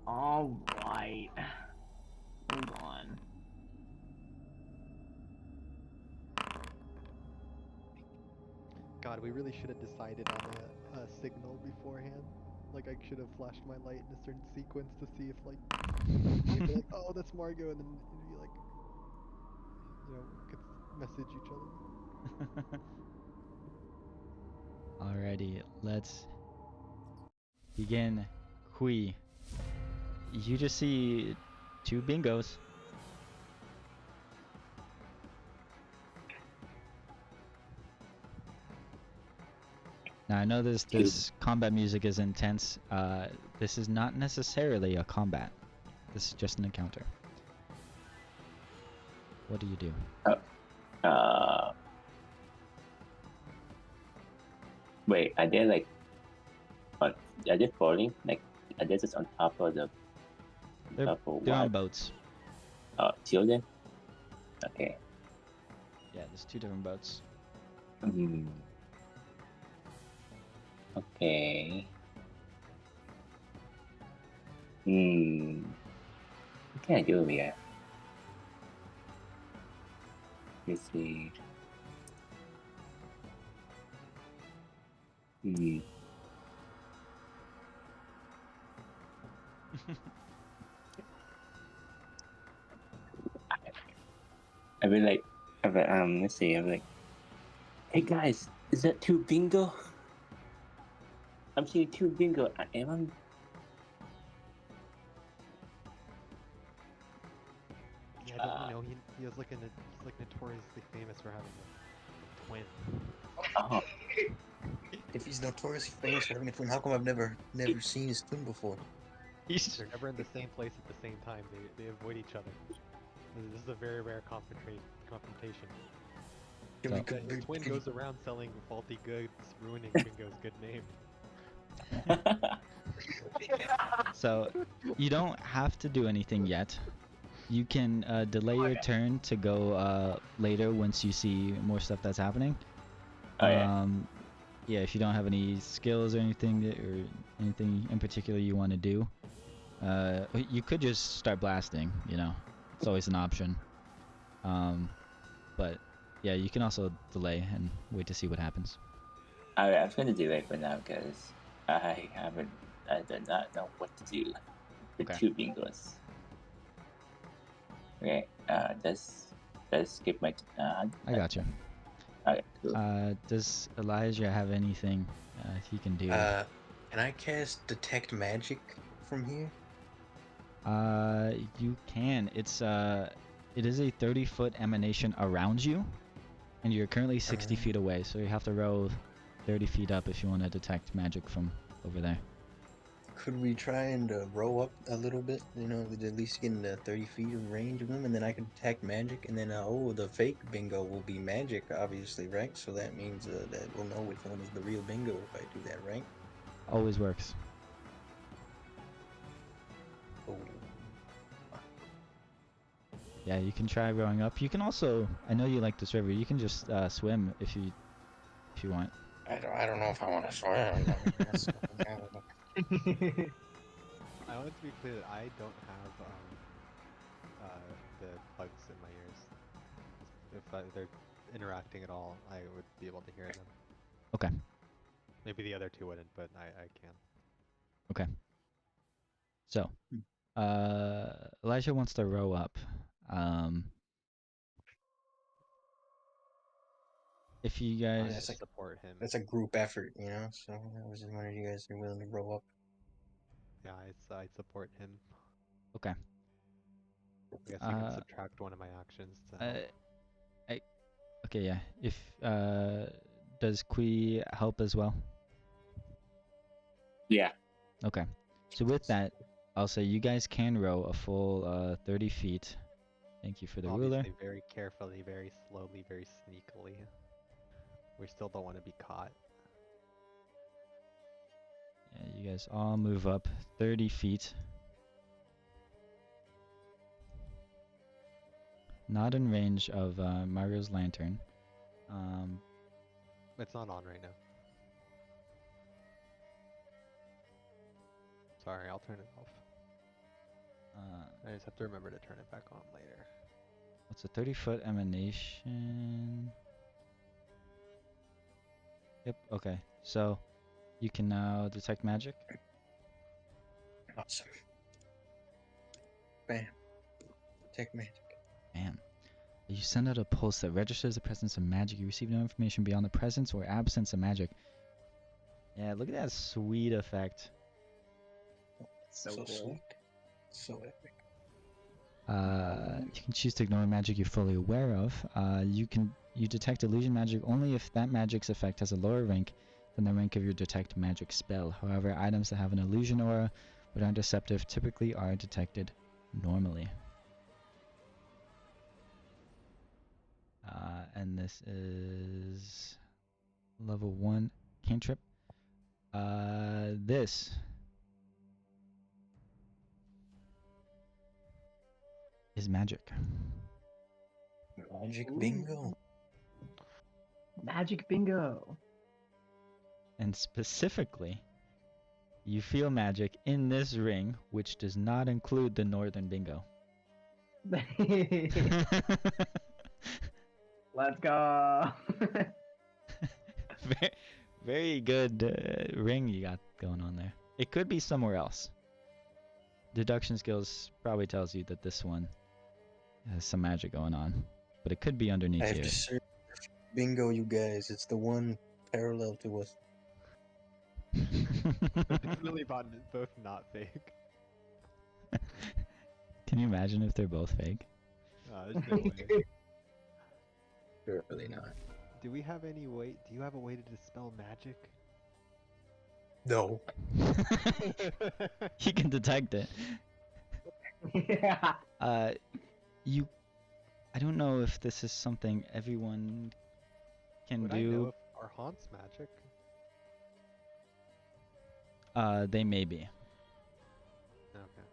All right. Hold on. God, we really should have decided on a signal beforehand. Like I should have flashed my light in a certain sequence to see if you'd be like, oh, that's Margot, and then you'd be like, could message each other. Alrighty, let's begin. Hui, you just see 2 bingos. Now I know this combat music is intense. This is not necessarily a combat. This is just an encounter. What do you do? Wait, are they like, are they falling? Like, are they just on top of the? They're on boats. Oh, 2 of them. Okay. Yeah, there's 2 different boats. Okay. What can I do here? Let's see. I'd be like, let's see. I'm like, hey guys, is that 2 bingo? I'm seeing 2 bingo. Am I? Yeah, don't you know he was he's like notoriously famous for having a twin. Oh, If he's notoriously famous for having a twin, how come I've never seen his twin before? They're never in the same place at the same time. They avoid each other. This is a very rare confrontation. Can we So- His twin goes around selling faulty goods, ruining Bingo's good name. So you don't have to do anything yet. You can delay your turn to go later once you see more stuff that's happening. Oh, yeah. Yeah, if you don't have any skills or anything in particular you want to do, you could just start blasting. It's always an option. But yeah, you can also delay and wait to see what happens. I was gonna do it for now because I do not know what to do with Okay. 2 bingos. Okay, let's skip my. I got you. Okay, cool. Does Elijah have anything he can do? Can I cast detect magic from here? You can. It is a 30-foot emanation around you, and you're currently 60 feet away, so you have to row 30 feet up if you want to detect magic from over there. Could we try and row up a little bit? At least get in the 30 feet of range of them, and then I can detect magic, and then the fake bingo will be magic, obviously, right? So that means that we'll know which one is the real bingo if I do that, right? Always works. Oh. Yeah, you can try rowing up. You can also, I know you like this river. You can just swim if you want. I don't know if I want to swim. I I want to be clear that I don't have the bugs in my ears. If they're interacting at all, I would be able to hear them. Okay. Maybe the other 2 wouldn't, but I can. Okay. So, Elijah wants to row up. If you I guys, that's like- support him. That's a group effort, So I was just wondering if you guys are willing to row up. Yeah, I support him. okay. I guess you can subtract one of my actions to help. Okay, yeah. If does Kui help as well? Yeah. Okay. So with that, I'll say you guys can row a full 30 feet. Thank you for the ruler. Obviously, very carefully, very slowly, very sneakily. We still don't want to be caught. Yeah, you guys all move up 30 feet. Not in range of Mario's lantern. It's not on right now. Sorry, I'll turn it off. I just have to remember to turn it back on later. What's a 30-foot emanation? Yep, okay. So you can now detect magic. Awesome. Bam. Detect magic. Man. You send out a pulse that registers the presence of magic. You receive no information beyond the presence or absence of magic. Yeah, look at that sweet effect. So cool. sweet. So epic. You can choose to ignore magic you're fully aware of. You detect illusion magic only if that magic's effect has a lower rank than the rank of your detect magic spell. However, items that have an illusion aura but aren't deceptive typically are detected normally. And this is level 1 cantrip. This is magic. Magic Ooh. bingo. Magic bingo. And specifically, you feel magic in this ring, which does not include the northern bingo. Let's go. very, very good ring you got going on there. It could be somewhere else. Deduction skills probably tells you that this one has some magic going on, but it could be underneath I have here. to search bingo, you guys. It's the one parallel to us. They're definitely both not fake. Can you imagine if they're both fake? There's no way. Surely not. Do we have any way? Do you have a way to dispel magic? No. You can detect it. Yeah. I don't know if this is something everyone can Would I know do. if our haunts magic? They may be. Okay.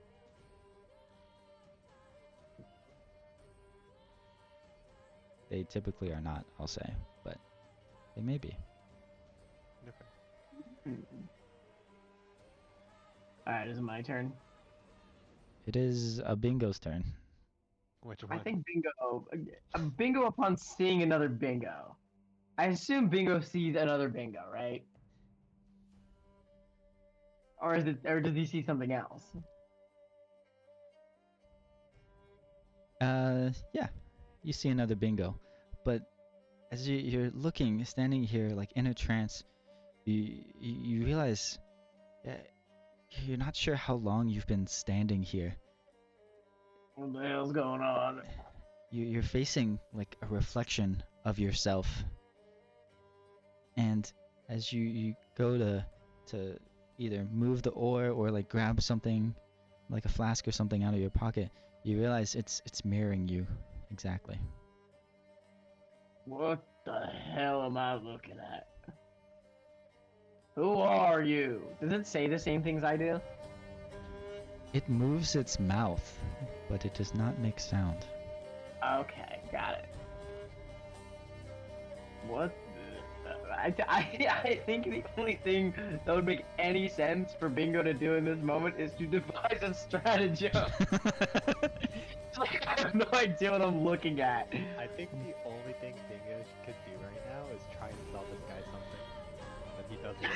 They typically are not, I'll say, but they may be. Okay. Alright, is it my turn? It is a bingo's turn. Which I one? think bingo upon seeing another bingo. I assume bingo sees another bingo, right? Or does he see something else? Yeah, you see another bingo, but as you're looking, standing here like in a trance, you realize you're not sure how long you've been standing here. What the hell's going on? You're facing like a reflection of yourself, and as you go to either move the ore or like grab something like a flask or something out of your pocket, you realize it's mirroring you exactly. What the hell am I looking at? Who are you? Does it say the same things I do? It moves its mouth, but it does not make sound. Okay, got it. What the... I think the only thing that would make any sense for Bingo to do in this moment is to devise a stratagem. It's like, I have no idea what I'm looking at. I think the only thing Bingo could do right now is try and sell this guy something, but he doesn't.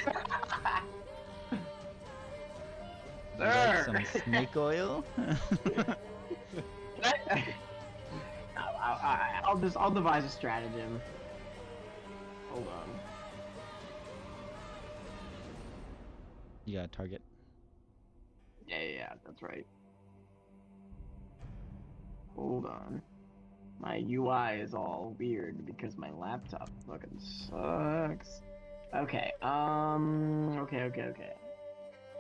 You like some snake oil? I'll devise a stratagem. Hold on. You got a target. Yeah, that's right. Hold on. My UI is all weird because my laptop fucking sucks. Okay, okay.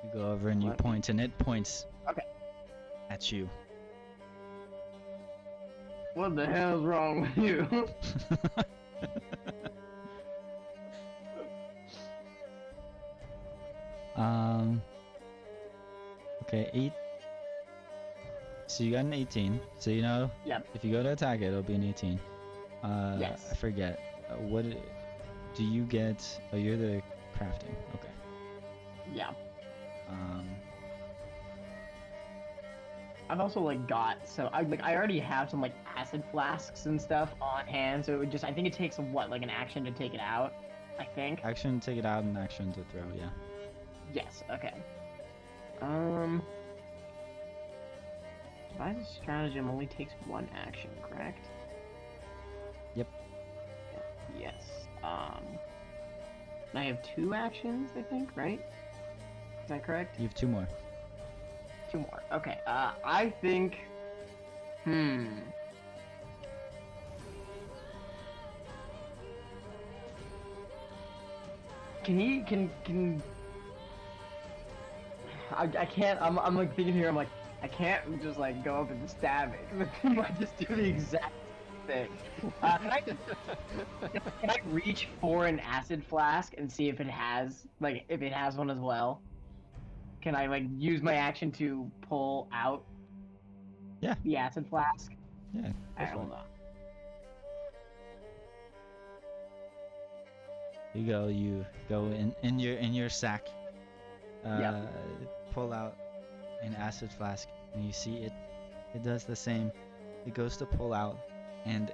You go over and you point, and it points Okay. at you. What the hell's wrong with you? Okay, 8. So you got an 18. So you know, Yep. if you go to attack it, it'll be an 18. Yes. I forget. What do you get? Oh, you're the crafting. Okay. Yeah. Um. I've also got I already have some acid flasks and stuff on hand, so it would I think it takes an action to take it out. I think. Action to take it out and action to throw. Yeah. Yes. Okay. Devise a stratagem only takes one action, correct? Yep. Yes. I have 2 actions, I think, right? Is that correct? You have 2 more. 2 more. Okay. I think. Can I can't. I'm like thinking here. I'm like, I can't just like go up and stab it. He might just do the exact thing. Can I reach for an acid flask and see if it has one as well? Can I like use my action to pull out? Yeah. The acid flask. Yeah. Go Alright, for hold it. on. You go in your sack. Yeah. Pull out an acid flask, and you see it. It does the same. It goes to pull out, and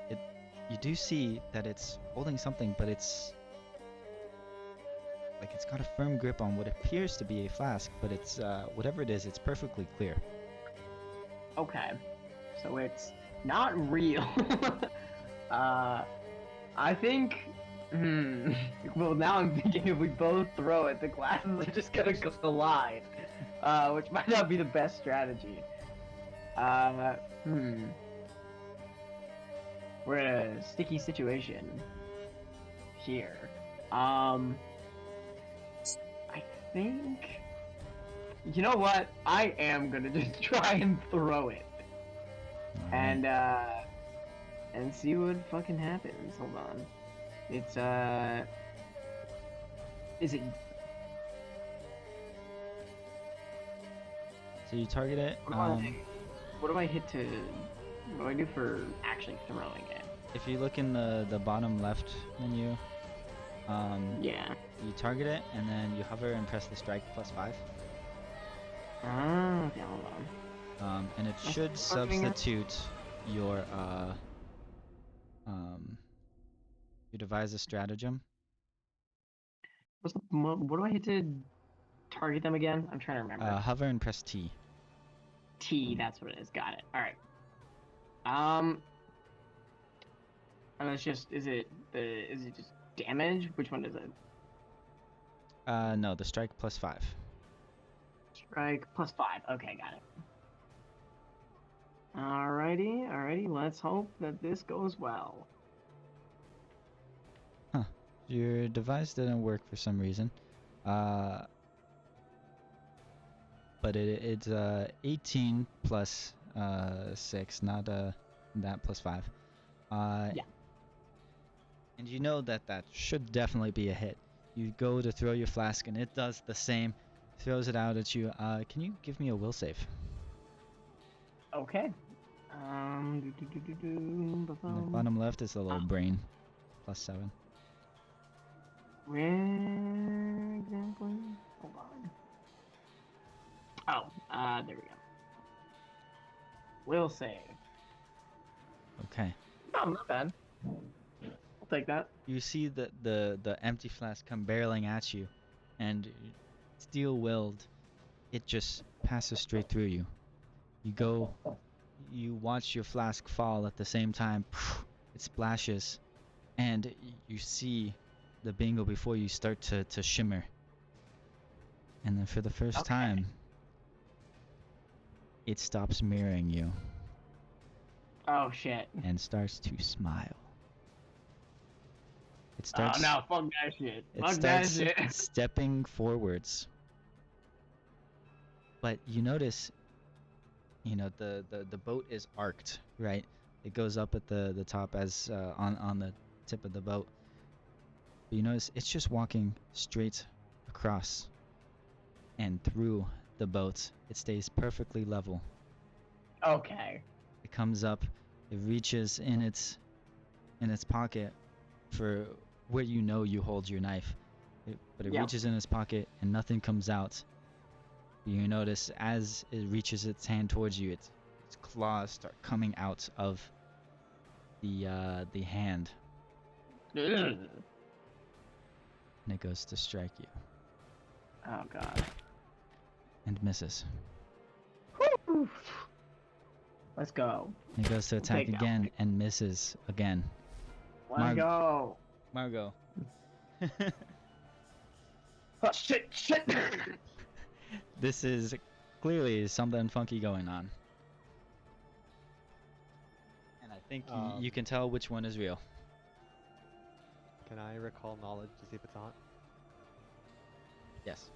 you do see that it's holding something, but it's like it's got a firm grip on what appears to be a flask, but it's whatever it is, it's perfectly clear. Okay. So it's not real. I think. Well, now I'm thinking if we both throw it, the glasses are just gonna collide, which might not be the best strategy. We're in a sticky situation here. I think. You know what? I am gonna just try and throw it, and see what fucking happens. Hold on. It's is it? So you target it. What do I hit to? What do I do for actually throwing it? If you look in the bottom left menu, Yeah. you target it, and then you hover and press the strike +5. Okay, hold on. And it I should think I'm substitute your you devise a stratagem. What do I hit to target them again? I'm trying to remember. Hover and press T. T, that's what it is. Got it. All right. And it's just is it just damage? Which one is it? No, the strike +5. Strike +5. Okay, got it. Alrighty. Let's hope that this goes well. Your device didn't work for some reason. But it's 18 plus 6, not that +5. Yeah. And you know that should definitely be a hit. You go to throw your flask, and it does the same. Throws it out at you. Can you give me a will save? Okay. In the bottom left is the little brain. +7. Where exactly? Hold on. Oh, there we go. Will save. Okay. Oh, not bad. I'll take that. You see the empty flask come barreling at you, and steel-willed, it just passes straight through you. You watch your flask fall at the same time. It splashes, and you see the bingo before you start to shimmer. And then for the first time, it stops mirroring you Oh shit. and starts to smile. It starts. Oh no, fuck that shit. It Fuck that starts shit. stepping forwards. But you notice, the boat is arced, right? It goes up at the top as on the tip of the boat. But you notice it's just walking straight across and through the boat. It stays perfectly level. Okay. It comes up, it reaches in its pocket for where you hold your knife. But it Yeah. reaches in its pocket and nothing comes out. You notice as it reaches its hand towards you, its claws start coming out of the hand, Ugh. and it goes to strike you Oh god. and misses. Whew. Let's go. He goes to attack Take down. again and misses again. Let's go. Margot. Oh, shit. This is clearly something funky going on. And I think you can tell which one is real. Can I recall knowledge to see if it's on? Yes.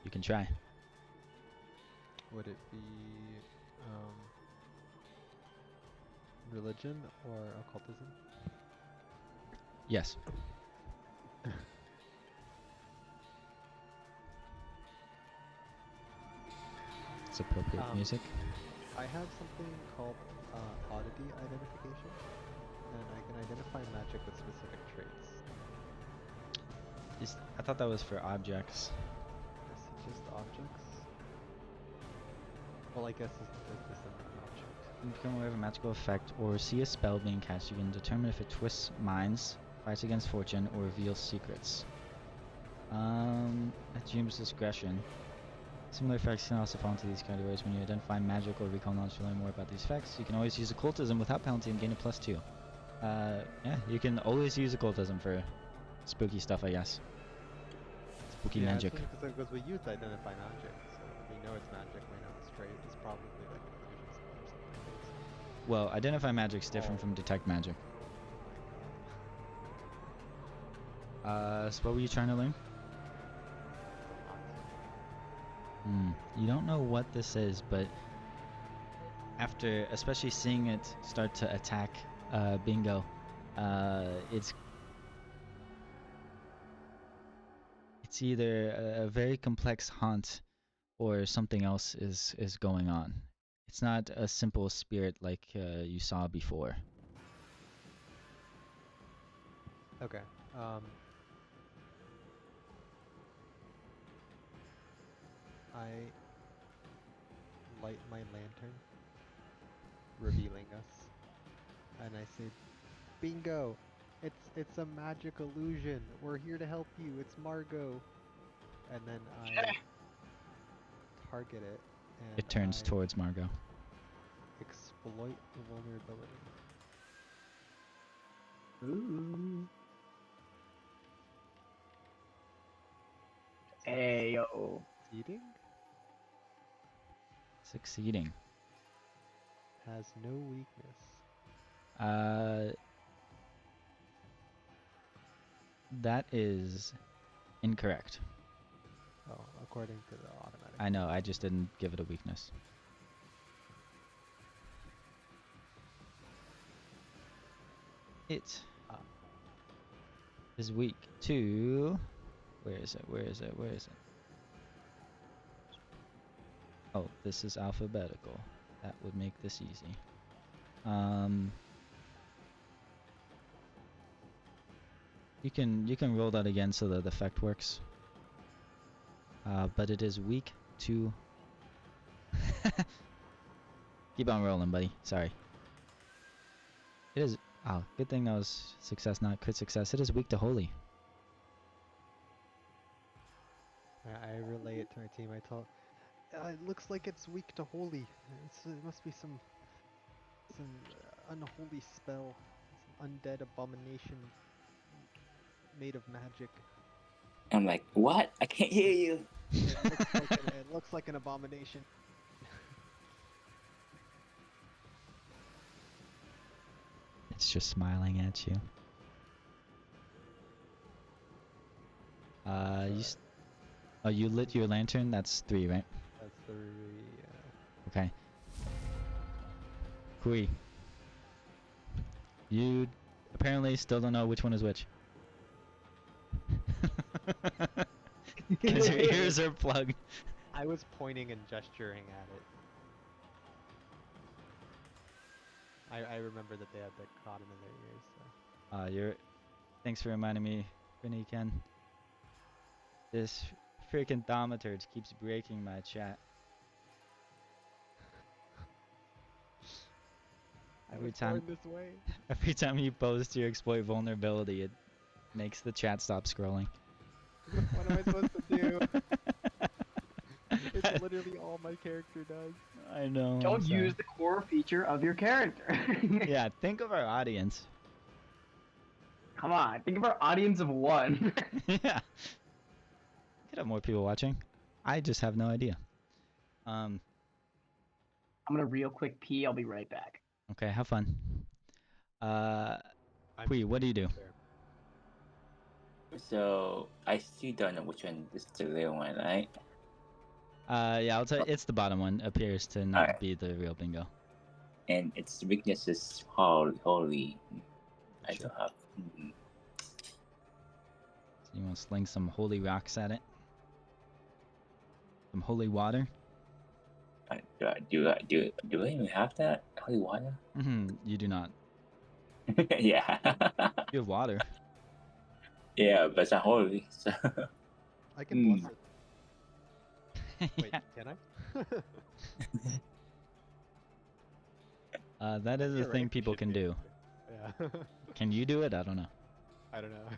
You can try. Would it be religion or occultism? Yes. It's appropriate music. I have something called oddity identification, and I can identify magic with specific traits. I thought that was for objects. Is it just objects? Well, I guess is this an object? You become aware of a magical effect or see a spell being cast. You can determine if it twists minds, fights against fortune, or reveals secrets. At GM's discretion. Similar effects can also fall into these categories. When you identify magic or recall knowledge to learn more about these effects, you can always use occultism without penalty and gain a +2. Yeah, you can always use occultism for spooky stuff, I guess. Spooky magic. Because we use identify magic, so we know it's magic, we know it's trait. It's probably like an illusion spell or something. Well, identify magic's different from detect magic. So what were you trying to learn? You don't know what this is, but after especially seeing it start to attack Bingo, it's either a very complex haunt or something else is going on. It's not a simple spirit like you saw before. Okay. I light my lantern, revealing us, and I say, "Bingo! It's a magic illusion. We're here to help you. It's Margot." And then I target it, and It turns I towards Margot. exploit the vulnerability. Ooh. Hey, yo. Eating Succeeding. has no weakness. That is incorrect. Oh, according to the automatic. I know, I just didn't give it a weakness. It is weak to... Where is it? Oh, this is alphabetical. That would make this easy. You can roll that again so that the effect works. But it is weak to... Keep on rolling, buddy. Sorry. It is... Oh, good thing that was success, not crit success. It is weak to holy. I relay it to my team. I tell, it looks like it's weak to holy. It must be some unholy spell, some undead abomination made of magic. I'm like, what? I can't hear you. It looks like an abomination. It's just smiling at you. You lit your lantern? That's 3, right? That's 3. Okay. Kui. You apparently still don't know which one is which. Because your ears are plugged. I was pointing and gesturing at it. I remember that they had the cotton in their ears. So. Thanks for reminding me, Vinny Ken. This freaking thaumaturge keeps breaking my chat. Every time you post your exploit vulnerability, it makes the chat stop scrolling. What am I supposed to do? That's literally all my character does. I know. I'm Don't sorry. use the core feature of your character. Yeah, think of our audience. Come on, think of our audience of one. Yeah. Could have more people watching. I just have no idea. I'm gonna real quick pee. I'll be right back. Okay, have fun. I'm Pui, what do you do? there. So I still don't know which one is the real one, right? Yeah, I'll tell you, it's the bottom one. Appears to not Alright. be the real bingo. And its weakness is holy. I Sure. don't have. So you want to sling some holy rocks at it? Some holy water? Do I even have that holy water? You do not. Yeah. You have water. Yeah, but it's not holy. So. I can bless it. Wait, Yeah. can I? That is a Yeah, thing right? people Should can be do. able to. Yeah. Can you do it? I don't know. I don't know.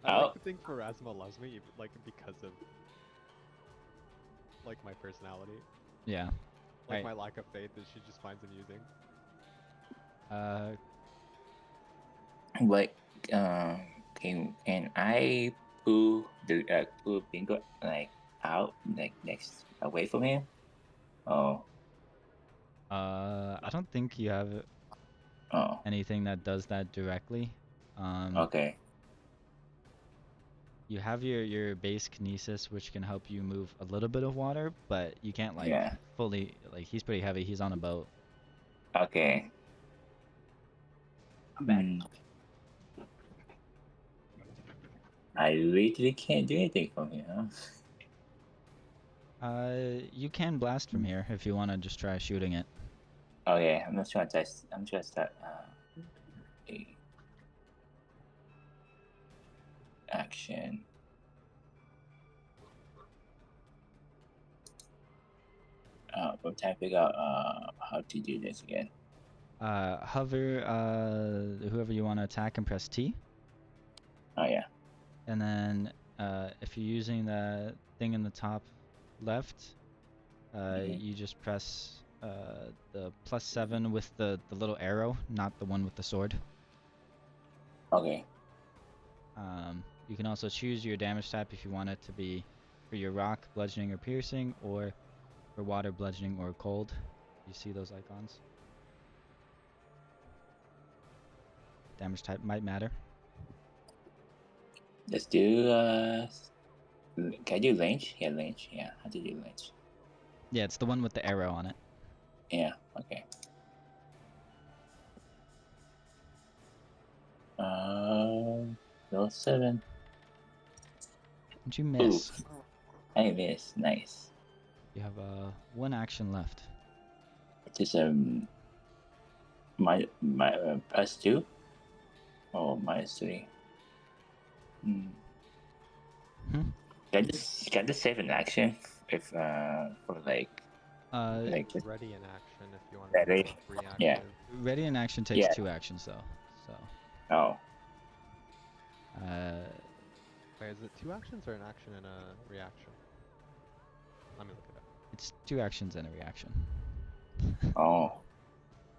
I Oh. like to think Pharasma loves me, like because of like my personality, Yeah. like Right. my lack of faith that she just finds amusing. But can I pull the pull bingo like out like next away from him? Oh I don't think you have oh anything that does that directly. okay. You have your base kinesis, which can help you move a little bit of water, but you can't like Yeah. fully. Like he's pretty heavy. He's on a boat. Okay. I'm back. I literally can't do anything from here, huh? You can blast from here if you want to just try shooting it. Oh yeah, I'm not trying to test. I'm trying to start a action. I'm trying to figure out how to do this again. Hover whoever you want to attack and press T. Oh yeah. And then if you're using the thing in the top left, you just press the +7 with the little arrow, not the one with the sword. Okay. You can also choose your damage type if you want it to be for your rock, bludgeoning, or piercing, or for water, bludgeoning, or cold. You see those icons? Damage type might matter. Let's do can I do range? Yeah, range. Yeah, how to do range. Yeah, it's the one with the arrow on it. Yeah, okay. Roll 7. Did you miss? I miss. Nice. You have one action left. Just my +2 or -3. Can I just save an action if for like Ready in action if you want to Ready? be reactive. Yeah. Ready in action takes Yeah. 2 actions though. So oh Wait, is it 2 actions or an action and a reaction? Let me look it up. it's 2 actions and a reaction. oh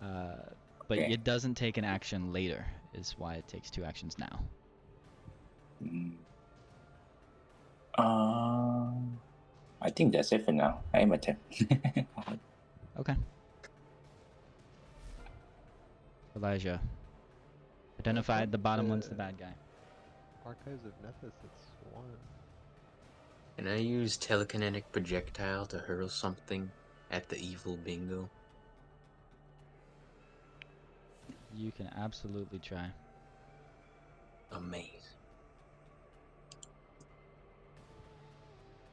But Okay. it doesn't take an action later, is why it takes 2 actions now. I think that's it for now. I'm a 10. Okay. Elijah. Identified the bottom one's the bad guy. Archives of Nephis, it's 1. Can I use telekinetic projectile to hurl something at the evil bingo? You can absolutely try. Amazing.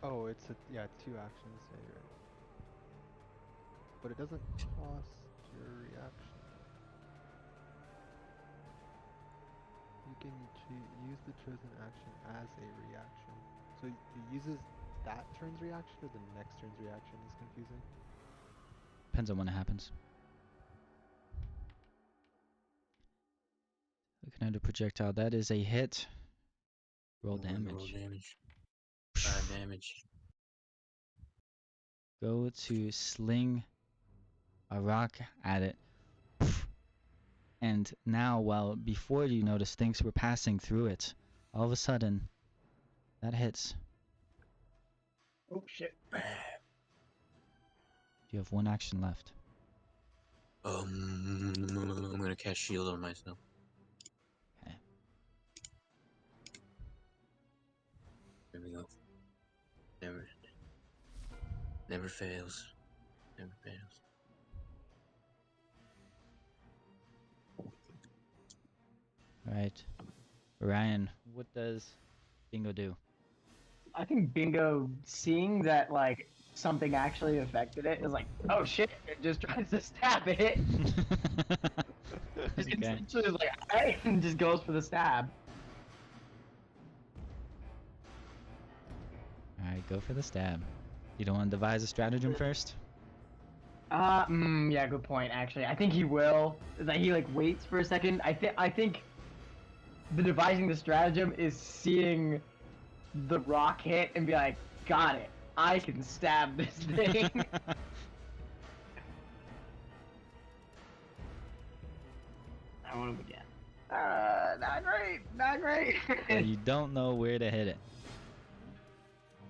Oh, it's 2 actions. Yeah, you're right. But it doesn't cost your reaction. You can use the chosen action as a reaction. So it uses that turn's reaction or the next turn's reaction is confusing. Depends on when it happens. Looking at a projectile, that is a hit. Roll damage. Roll damage. 5 damage. go to sling a rock at it. And now, well, before you notice things were passing through it, all of a sudden, that hits. Oh shit. You have one action left. I'm gonna cast shield on myself. Okay. There we go. Never fails. Never fails. All right. Ryan, what does Bingo do? I think Bingo, seeing that like something actually affected it, is like, oh shit, it just tries to stab it. Just Okay. essentially is like, hey, and just goes for the stab. Alright, go for the stab. You don't want to devise a stratagem first? Yeah, good point. Actually, I think he will. Is that he like waits for a second? I think the devising the stratagem is seeing the rock hit and be like, got it. I can stab this thing. I want to begin. Not great. Not great. So you don't know where to hit it.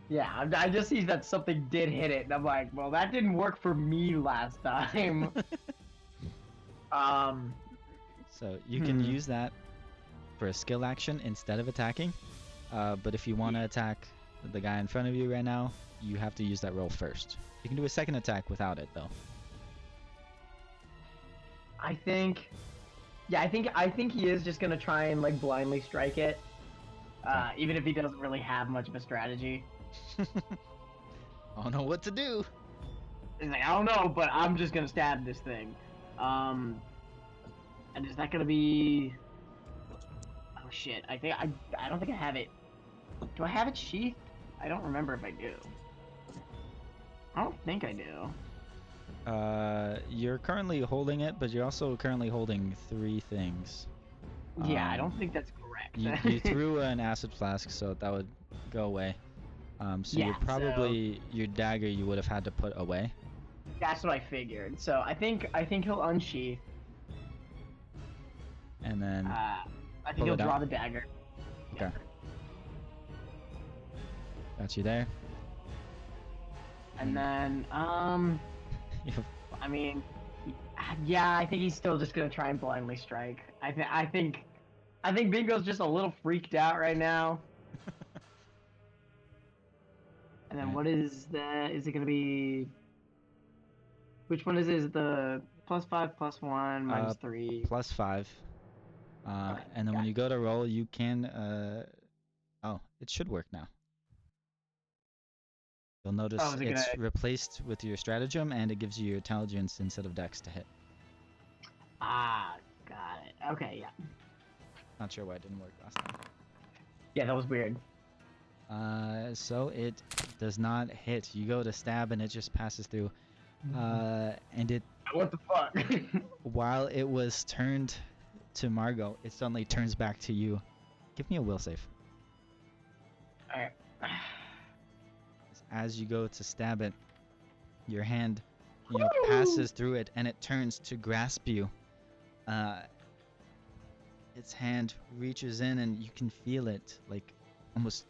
Yeah, I just see that something did hit it, and I'm like, well, that didn't work for me last time. So you can use that for a skill action instead of attacking. But if you want to attack the guy in front of you right now, you have to use that roll first. You can do a second attack without it, though. I think he is just gonna try and like blindly strike it, even if he doesn't really have much of a strategy. I don't know what to do. He's like, I don't know, but I'm just gonna stab this thing. And is that gonna be? Oh shit! I don't think I have it. Do I have it sheathed? I don't remember if I do. I don't think I do. You're currently holding it, but you're also currently holding 3 things. Yeah, I don't think that's correct. You threw an acid flask, so that would go away. So Yeah, you're probably your dagger you would have had to put away. That's what I figured. So I think he'll unsheath. And then I think pull he'll it draw out. the dagger. Okay. Got you there. And then You have- I mean, yeah, I think he's still just gonna try and blindly strike. I think Bingo's just a little freaked out right now. And then Right. what is that? Is it gonna be? Which one is it? Is it the +5, +1, -3? +5. Okay, And then got when it. you go to roll, you can. Oh, it should work now. You'll notice Oh, is it it's gonna? replaced with your stratagem, and it gives you your intelligence instead of dex to hit. Ah, got it. Okay, yeah. Not sure why it didn't work last time. Yeah, that was weird. So it does not hit. You go to stab, and it just passes through. And it, What the fuck? while it was turned to Margot, it suddenly turns back to you. Give me a will save. Alright. As you go to stab it, your hand, passes through it, and it turns to grasp you. Its hand reaches in, and you can feel it, like, almost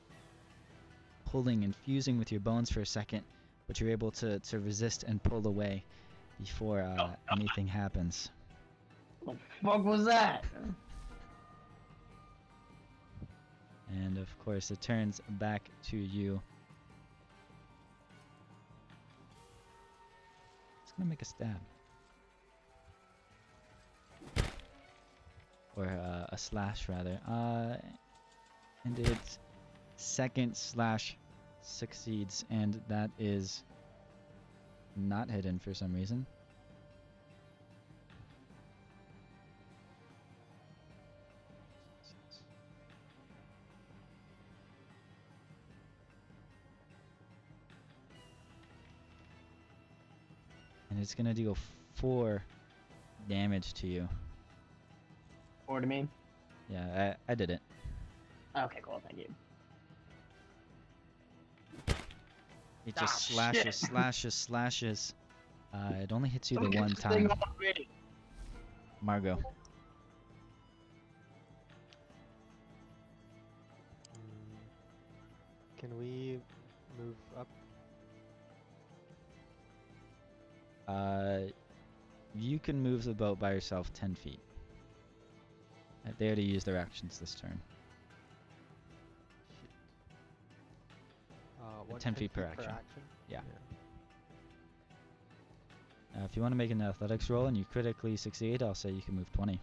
pulling and fusing with your bones for a second, but you're able to resist and pull away before anything happens. What the fuck was that? And of course, it turns back to you. It's gonna make a stab. Or a slash, rather. And its second slash succeeds, and that is not hidden for some reason. And it's gonna deal 4 damage to you. Or to me? Yeah, I did it. Okay, cool, thank you. It just Ah, slashes, shit. slashes, slashes. It only hits you Don't the get one this thing time. off me. Margot. Can we move up? You can move the boat by yourself 10 feet. They already used their actions this turn. What, 10 feet per action. Yeah. If you want to make an athletics roll and you critically succeed, I'll say you can move 20.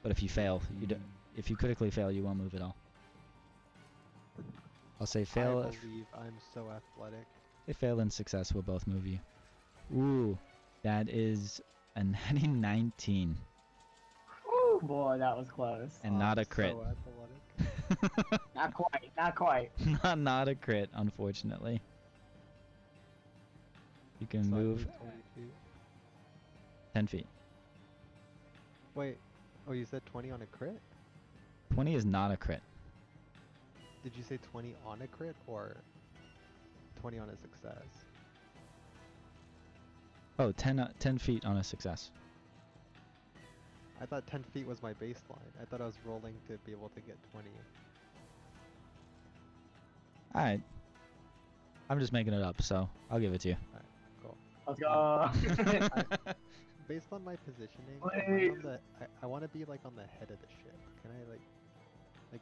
But if you fail, you don't. If you critically fail, you won't move at all. I'll say fail. I believe I'm so athletic. If fail and success will both move you. Ooh, that is a natty 19 Oh boy, that was close. and not a crit. So athletic. Not quite, not quite. not a crit, unfortunately. You can So I move moved 20 feet. 10 feet. Wait, oh, you said 20 on a crit? 20 is not a crit. Did you say 20 on a crit or 20 on a success? Oh, 10 feet on a success. I thought 10 feet was my baseline. I thought I was rolling to be able to get 20. Alright. I'm just making it up, so I'll give it to you. Cool. Let's go. Based on my positioning, Wait. I want to be like on the head of the ship. Can I like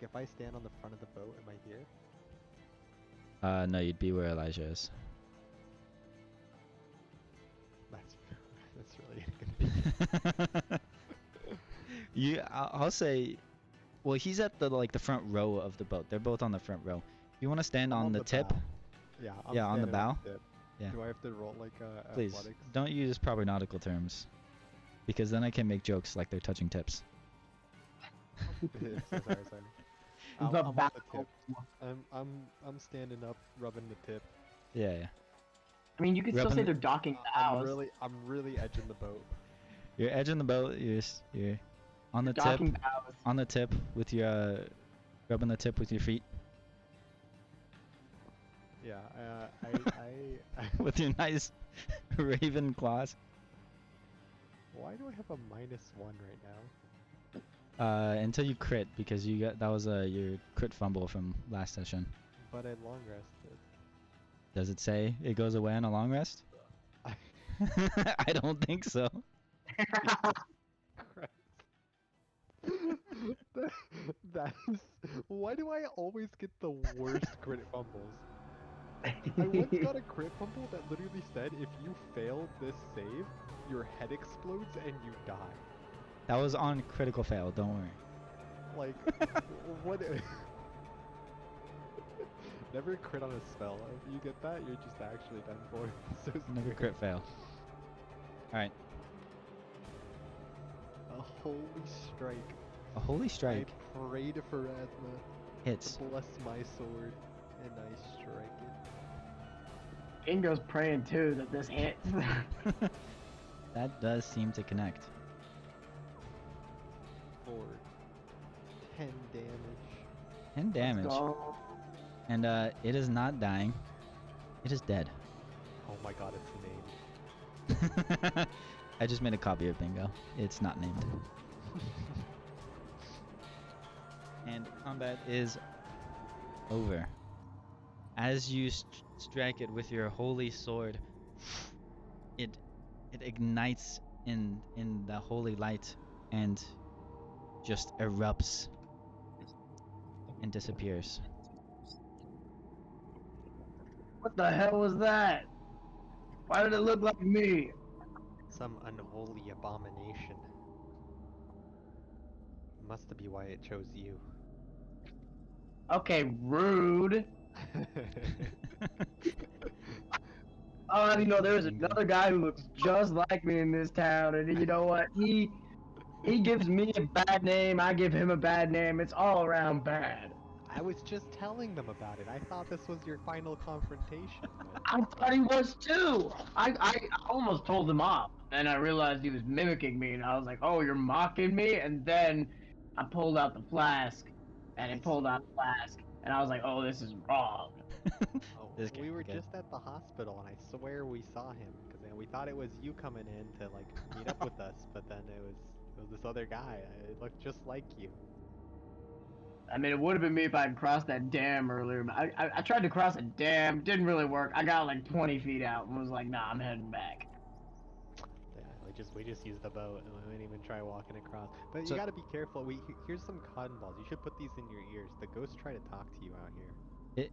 if I stand on the front of the boat, am I here? No, you'd be where Elijah is. That's really confusing. I'll say, well, he's at the front row of the boat. They're both on the front row. You want to stand I'm on the tip? bow. Yeah, I'm Yeah, on the standing bow? tip. Yeah. Do I have to roll like Please, athletics? don't use proper nautical terms, because then I can make jokes like they're touching tips. sorry. The I'm on bow. the tip. I'm standing up, rubbing the tip. Yeah. I mean, you could still Rubbing say the- they're docking the house. I'm really edging the boat. You're edging the boat. You're on the tip. Docking the house. On the tip with your rubbing the tip with your feet Yeah, I with your nice raven claws. Why do I have a -1 right now? Until you crit, because you got that was your crit fumble from last session. But I long rested. Does it say it goes away on a long rest? I don't think so. Christ. That's why do I always get the worst crit fumbles? I once got a crit fumble that literally said if you fail this save, your head explodes and you die. That was on critical fail. Don't worry. Like, what? Never crit on a spell. If you get that, you're just actually done for. So Never scary. crit fail. All right. A holy strike. A holy strike I prayed for Asma hits. to bless my sword, and I strike it. Ingo's praying too that this hits. That does seem to connect. For 10 damage. 10 damage. Let's go. And it is not dying. It is dead. Oh my god, it's named. I just made a copy of Bingo. It's not named. And combat is over. As you strike it with your holy sword, it ignites in the holy light and just erupts and disappears. What the hell was that? Why did it look like me? Some unholy abomination. Must be why it chose you. Okay, rude. Oh, you know, there's another guy who looks just like me in this town, and you know what? He gives me a bad name, I give him a bad name. It's all around bad. I was just telling them about it. I thought this was your final confrontation. I thought he was too. I almost told him off, and I realized he was mimicking me, and I was like, "Oh, you're mocking me?" And then I pulled out the flask, and it pulled out the flask, and I was like, "Oh, this is wrong." Oh, We were okay. just at the hospital, and I swear we saw him, because we thought it was you coming in to like meet up with us, but then it was this other guy. It looked just like you. I mean, it would have been me if I had crossed that dam earlier. But I tried to cross a dam, didn't really work. I got like 20 feet out and was like, nah, I'm heading back. Yeah, we just used the boat, and we didn't even try walking across. But you So- gotta be careful. Here's some cotton balls. You should put these in your ears. The ghosts try to talk to you out here.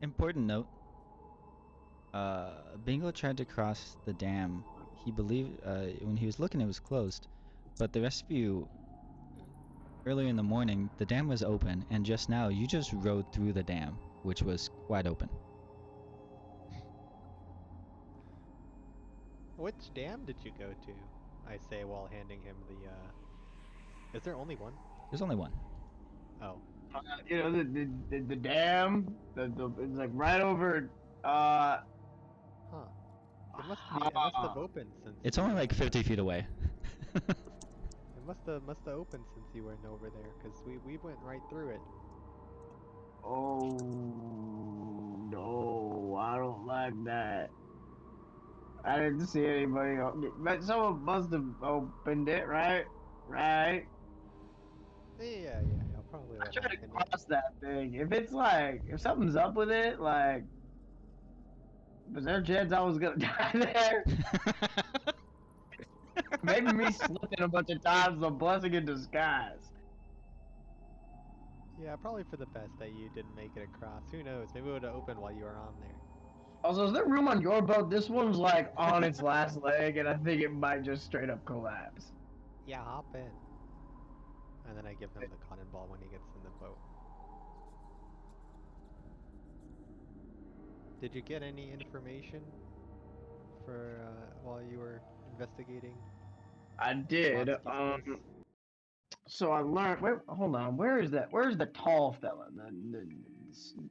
Important note. Bingo tried to cross the dam. He believed when he was looking, it was closed. But the rest of you, earlier in the morning, the dam was open, and just now you just rode through the dam, which was wide open. Which dam did you go to? I say while handing him the. Is there only one? There's only one. Oh. You know, the dam, it's like right over. Huh. It must have opened since. It's you only were like over 50 feet away. there. It must have opened since you weren't over there, cause we went right through it. Oh no, I don't like that. I didn't see anybody. But someone must have opened it, right? Right. Yeah. I'll probably I let tried to him cross that thing. If it's like, if something's up with it, like, was there a chance I was gonna die there? Maybe me slipping a bunch of times is a blessing in disguise. Yeah, probably for the best that you didn't make it across. Who knows? Maybe it would have opened while you were on there. Also, is there room on your boat? This one's like on its last leg, and I think it might just straight up collapse. Yeah, hop in. And then I give him the cotton ball when he gets in the boat. Did you get any information for while you were investigating? I did. Motsky's place? So I learned. Wait, hold on. Where is that? Where's the tall fella? The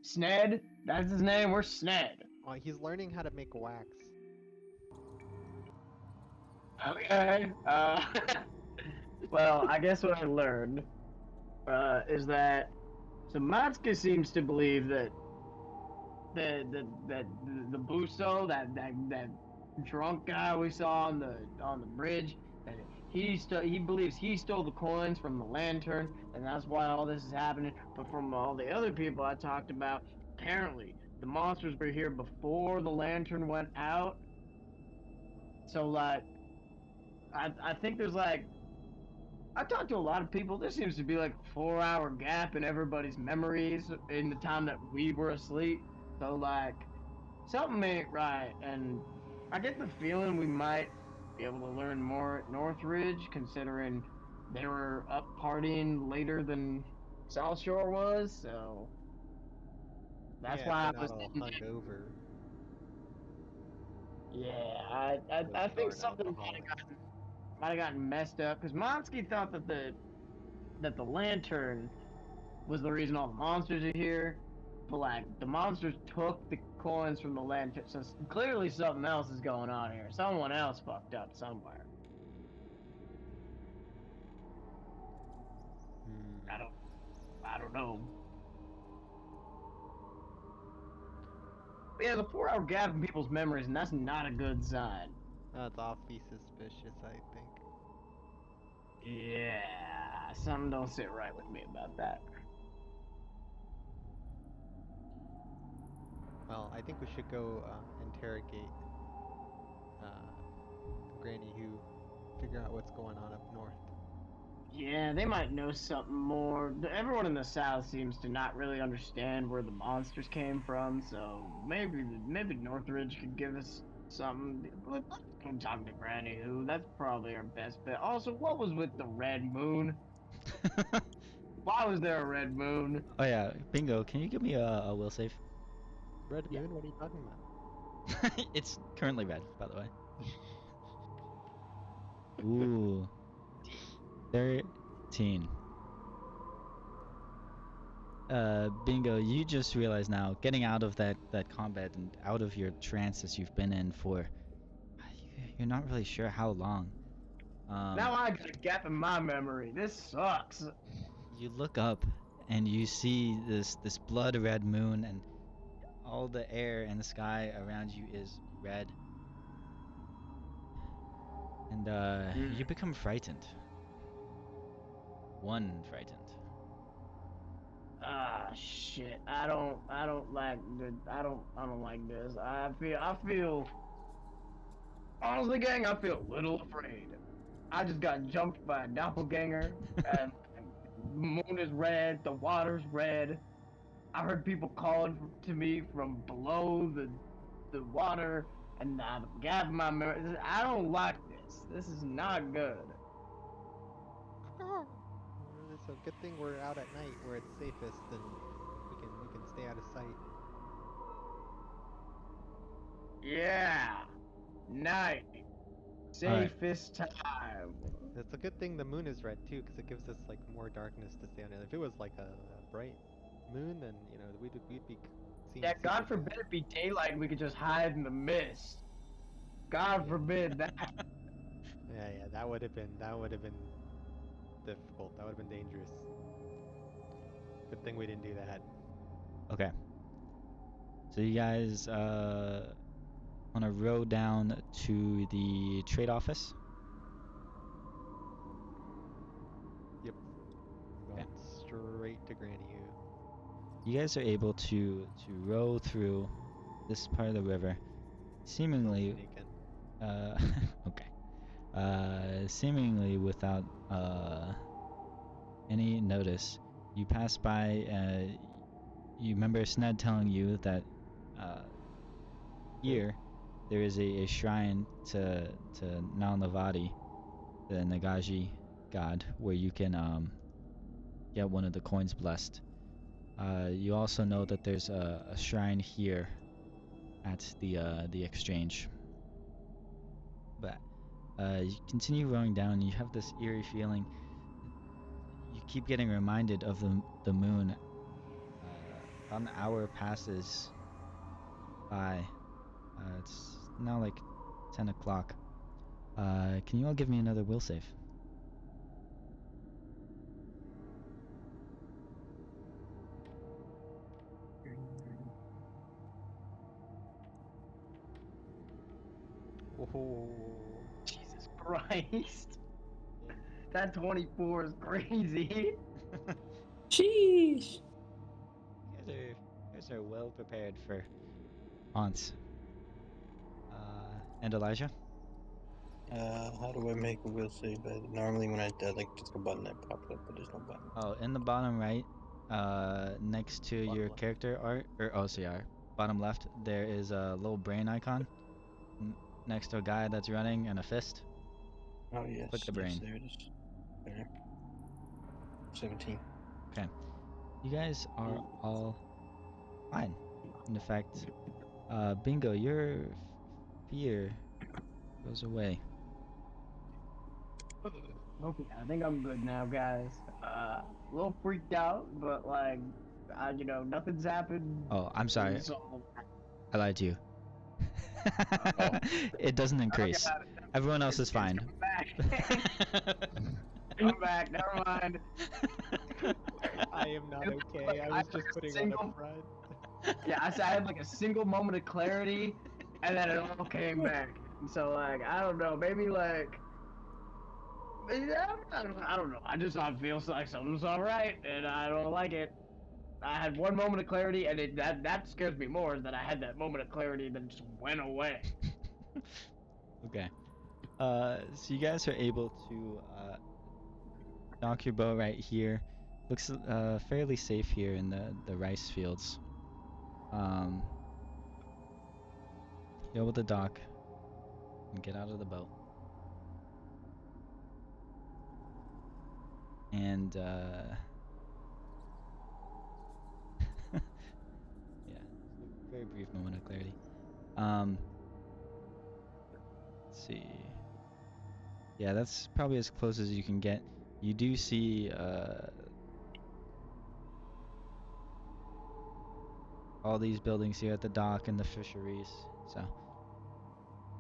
Sned? That's his name. Where's Sned? He's learning how to make wax. Okay. Well, I guess what I learned is that Matsuka seems to believe that the Buso, that drunk guy we saw on the bridge, that he believes he stole the coins from the lantern, and that's why all this is happening. But from all the other people I talked about, apparently the monsters were here before the lantern went out. So like, I think there's like, I talked to a lot of people. There seems to be like a 4-hour gap in everybody's memories in the time that we were asleep. So like, something ain't right, and I get the feeling we might be able to learn more at Northridge, considering they were up partying later than South Shore was. So that's Yeah, why if I they're was. not all hungover. Yeah, I think something might have gotten messed up because Monsky thought that the lantern was the reason all the monsters are here. But like, the monsters took the coins from the lantern, so clearly something else is going on here. Someone else fucked up somewhere. I don't know. But yeah, there's a 4-hour gap in people's memories, and that's not a good sign. That's awfully suspicious, I think. Yeah, something don't sit right with me about that. Well, I think we should go interrogate Granny who figure out what's going on up north. Yeah, they might know something more. Everyone in the South seems to not really understand where the monsters came from, so maybe Northridge could give us something. Let's go talk to Granny Who. That's probably our best bet. Also, what was with the red moon? Why was there a red moon? Oh yeah, Bingo, can you give me a will save? Red Yeah. Moon? What are you talking about? It's currently red, by the way. Ooh. 13. Bingo, you just realize now, getting out of that combat and out of your trances you've been in for, you're not really sure how long. Now I got a gap in my memory. This sucks. You look up and you see this blood red moon, and all the air and the sky around you is red. And you become frightened. One frightened. Ah, shit. I don't like I don't like this. Honestly, gang, I feel a little afraid. I just got jumped by a doppelganger, and the moon is red, the water's red. I heard people calling to me from below the water, and I'm gathering my memories. I don't like this. This is not good. It's a good thing we're out at night where it's safest and we can stay out of sight. Yeah, night, Alright. safest time. It's a good thing the moon is red too, because it gives us like more darkness to stay under. If it was like a bright moon, then you know we'd be seen. Yeah, God super forbid it be daylight and we could just hide in the mist. God forbid that. Yeah, that would have been difficult. That would have been dangerous. Good thing we didn't do that. Okay. So you guys want to row down to the trade office? Yep. Okay. Going straight to Granny Who. You guys are able to row through this part of the river, seemingly okay. Seemingly without any notice. You pass by. You remember Sned telling you that here there is a shrine to Nalnavati, the Nagaji god, where you can get one of the coins blessed. You also know that there's a shrine here at the exchange. But you continue rowing down, and you have this eerie feeling. You keep getting reminded of the moon. About an hour passes by. It's now like 10 o'clock. Can you all give me another will save? Oh. Jesus Christ. That 24 is crazy. Sheesh. You guys are well prepared for haunts. And Elijah? How do I make a will save? Normally when I like just a button that pops up, but there's no button. Oh, in the bottom right, next to Bottom your left. character art, bottom left, there is a little brain icon next to a guy that's running and a fist. Oh yes, Click the yes, brain. there it is. There. 17. Okay. You guys are all fine. In fact, Bingo, your fear goes away. Okay, I think I'm good now, guys. A little freaked out, but like, nothing's happened. Oh, I'm sorry. So, I lied to you. It doesn't increase. Everyone else is fine. Come back. Come back. Never mind. I am not okay. I was just putting on a front. Yeah, I had like a single moment of clarity, and then it all came back. So like, I don't know. Maybe like. Yeah, I don't know. I feel like something's all right, and I don't like it. I had one moment of clarity, and that scares me more. Is that I had that moment of clarity, and then just went away. Okay. So you guys are able to dock your boat right here. Looks fairly safe here in the rice fields. You're able to dock and get out of the boat. And yeah, very brief moment of clarity. Let's see. Yeah, that's probably as close as you can get. You do see all these buildings here at the dock and the fisheries. So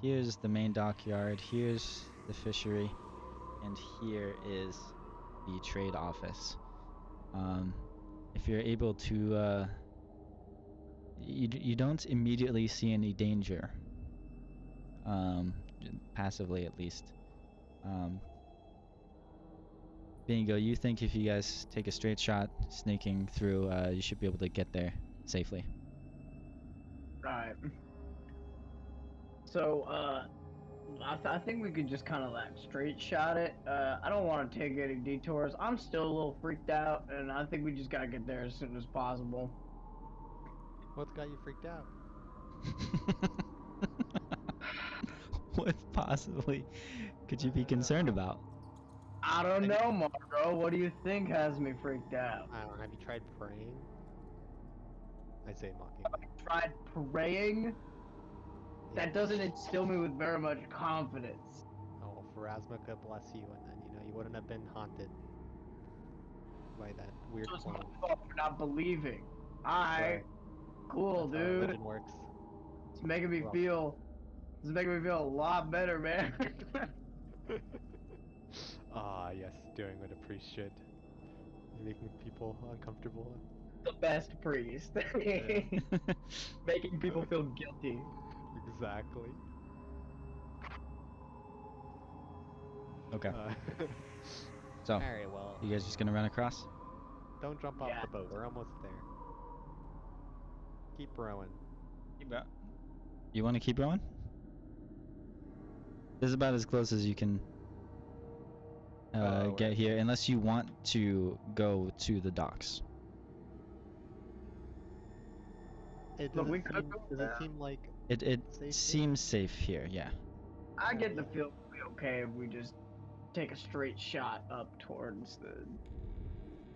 here's the main dockyard, here's the fishery, and here is the trade office. If you're able to you don't immediately see any danger. Passively at least. Bingo, you think if you guys take a straight shot sneaking through, you should be able to get there safely. Right. So, I think we could just kind of like straight shot it. I don't want to take any detours. I'm still a little freaked out, and I think we just gotta get there as soon as possible. What's got you freaked out? What possibly could you be concerned about? I don't know, Marco. What do you think has me freaked out? I don't know. Have you tried praying? I say mocking. Tried praying? That doesn't instill me with very much confidence. Oh, Pharasma could bless you, and then you wouldn't have been haunted by that weird So it's clone. my fault for not believing. Alright, Right. cool, That's how dude. religion works. It's making me Well. feel. It's making me feel a lot better, man. Ah, yes, doing what a priest should. Making people uncomfortable. The best priest. Yeah. Making people feel guilty. Exactly. Okay. Uh, So, Alright, well, you guys just gonna run across? don't jump off Yeah. the boat. We're almost there. Keep rowing. You want to keep rowing? This is about as close as you can Oh, get right. here, unless you want to go to the docks. Look, we could go Does it there. seem like It safe here? seems safe here, yeah. I get the feel it'll be okay if we just take a straight shot up towards the.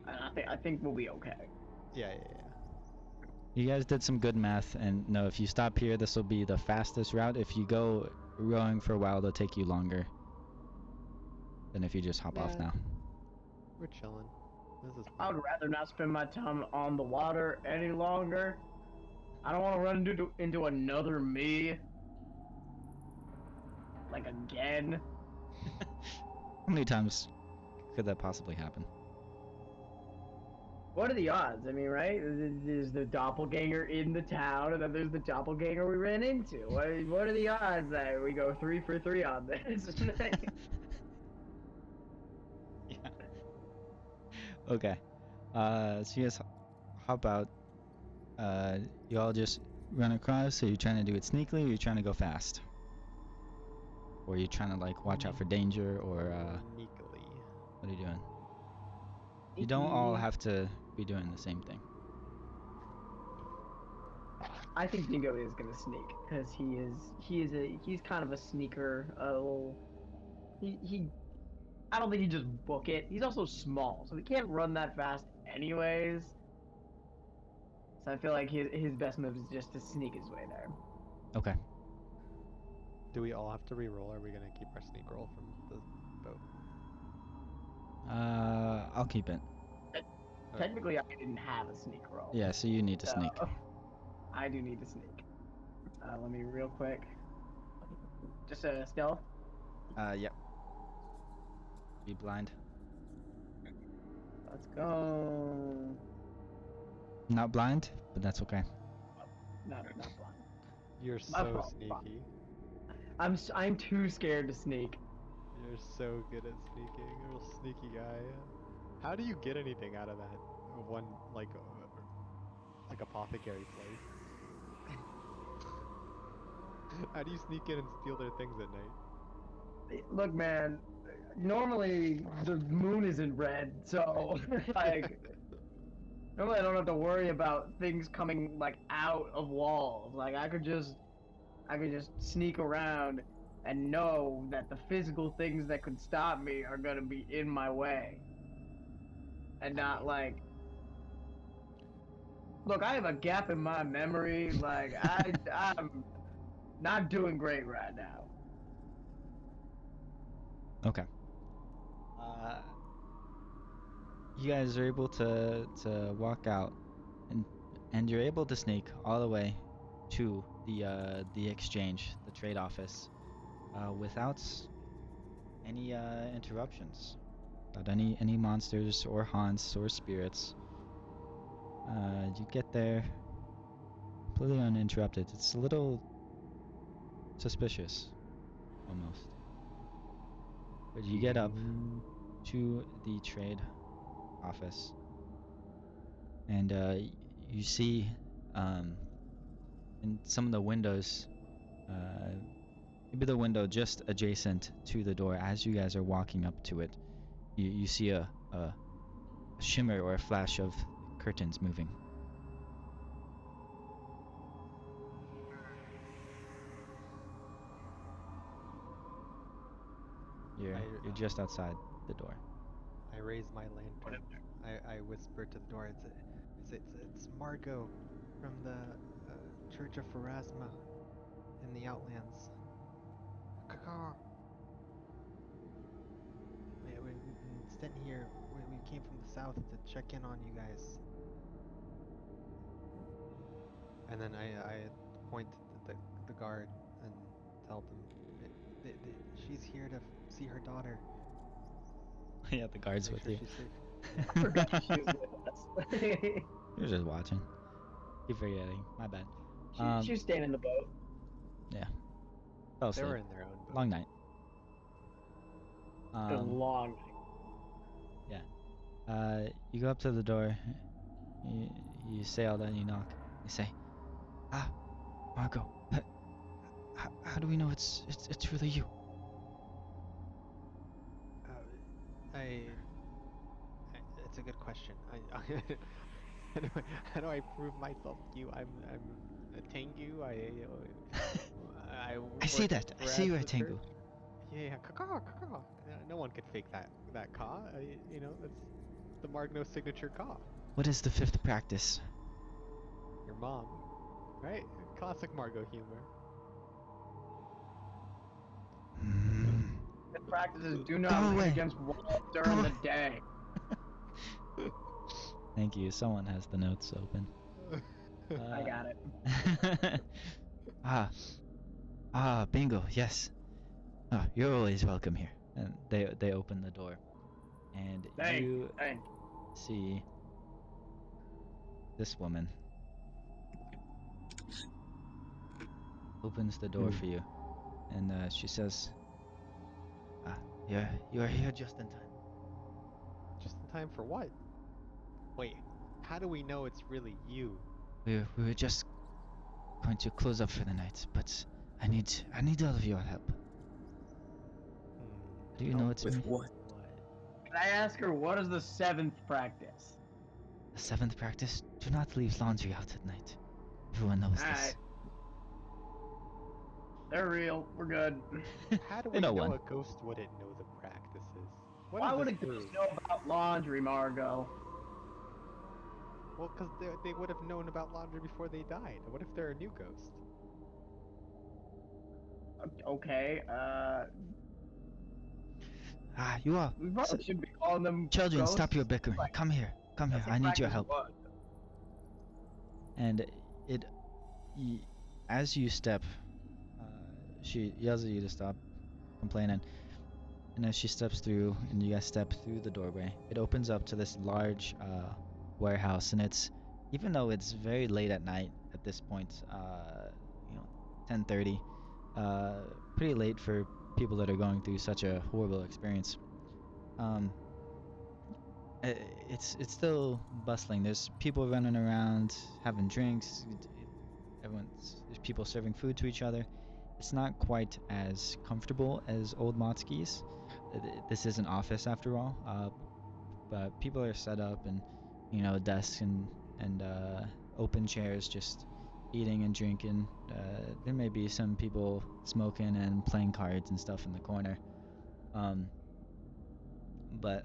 And I think we'll be okay. Yeah. You guys did some good math, and no, if you stop here, this will be the fastest route. If you go rowing for a while, it'll take you longer than if you just hop off Yeah. now. We're chilling. This is I would rather not spend my time on the water any longer. I don't want to run into another me. Like again. How many times could that possibly happen? What are the odds? I mean, right? There's the doppelganger in the town, and then there's the doppelganger we ran into. What are the odds that we go 3 for 3 on this? Yeah. Okay. So you guys hop out. You all just run across. So you're trying to do it sneakily, or you're trying to go fast, or you're trying to like watch out for danger, or sneakily. what are you doing? You don't all have to be doing the same thing. I think Dingo is gonna sneak because he's kind of a sneaker. I don't think he just book it. He's also small, so he can't run that fast anyways. So I feel like his best move is just to sneak his way there. Okay. Do we all have to re-roll, or are we gonna keep our sneak roll from the boat? I'll keep it. Technically, I didn't have a sneak roll. Yeah, so you need to sneak. I do need to sneak. Let me real quick. Just a stealth. Yep. Be blind. Let's go. Not blind, but that's okay. Not blind. You're My so fault. sneaky. I'm too scared to sneak. You're so good at sneaking. You're a sneaky guy. How do you get anything out of that one, like apothecary place? How do you sneak in and steal their things at night? Look, man. Normally the moon isn't red, so like normally I don't have to worry about things coming like out of walls. Like I could just sneak around and know that the physical things that could stop me are gonna be in my way. And not like look, I have a gap in my memory, like I'm not doing great right now. Okay. You guys are able to walk out, and you're able to sneak all the way to the exchange, the trade office, without any interruptions, without any monsters or haunts or spirits. You get there completely uninterrupted. It's a little suspicious, almost. But you get up to the trade office, and you see in some of the windows, maybe the window just adjacent to the door, as you guys are walking up to it, you see a shimmer or a flash of curtains moving. You're just outside the door. I raise my lantern. I whisper to the door. It's Margot from the Church of Pharasma in the Outlands. Caw. We've been sent here. We came from the south to check in on you guys. And then I point to the guard and tell them she's here to see her daughter. Yeah, the guard's Make with sure you. she's safe. I forgot she was with us. You're just watching. Keep forgetting. My bad. She was staying in the boat. Yeah. Fell They asleep. were in their own boat. Long night. A long night. You go up to the door. You say all that. You knock. You say, Margot. How do we know it's really you? It's a good question. How do I prove myself to you? I'm a Tengu. I see work that. I for see you're a the Tengu. church. Yeah, caw. No one could fake that caw. That's the Margno signature caw. What is the fifth practice? Your mom, right? Classic Margot humor. The practices do Go not away. run against walls during the day. Thank you. Someone has the notes open. I got it. Bingo. Yes. You're always welcome here. And they open the door, and you Thank see this woman opens the door for you, and she says, you're here just in time. Just in time for what? Wait, how do we know it's really you? We were just going to close up for the night, but I need all of your help. Do you know it's me? What? Can I ask her what is the seventh practice? The seventh practice: do not leave laundry out at night. Everyone knows this. Alright. They're real. We're good. How do They we know know one. a ghost wouldn't know the practices? What Why does would a this ghost prove? know about laundry, Margot? Well, because they would have known about laundry before they died. What if they're a new ghost? Okay, You all. we probably should be calling them Children, ghosts. stop your bickering. Come here. Come here. That's what I need your practice help. was. And as you step, she yells at you to stop complaining. And as she steps through, and you guys step through the doorway, it opens up to this large warehouse. And it's, even though it's very late at night at this point, 10:30, pretty late for people that are going through such a horrible experience. It's still bustling. There's people running around having drinks. There's people serving food to each other. It's not quite as comfortable as old Motski's. This is an office after all, but people are set up, and desks and open chairs, just eating and drinking. There may be some people smoking and playing cards and stuff in the corner. But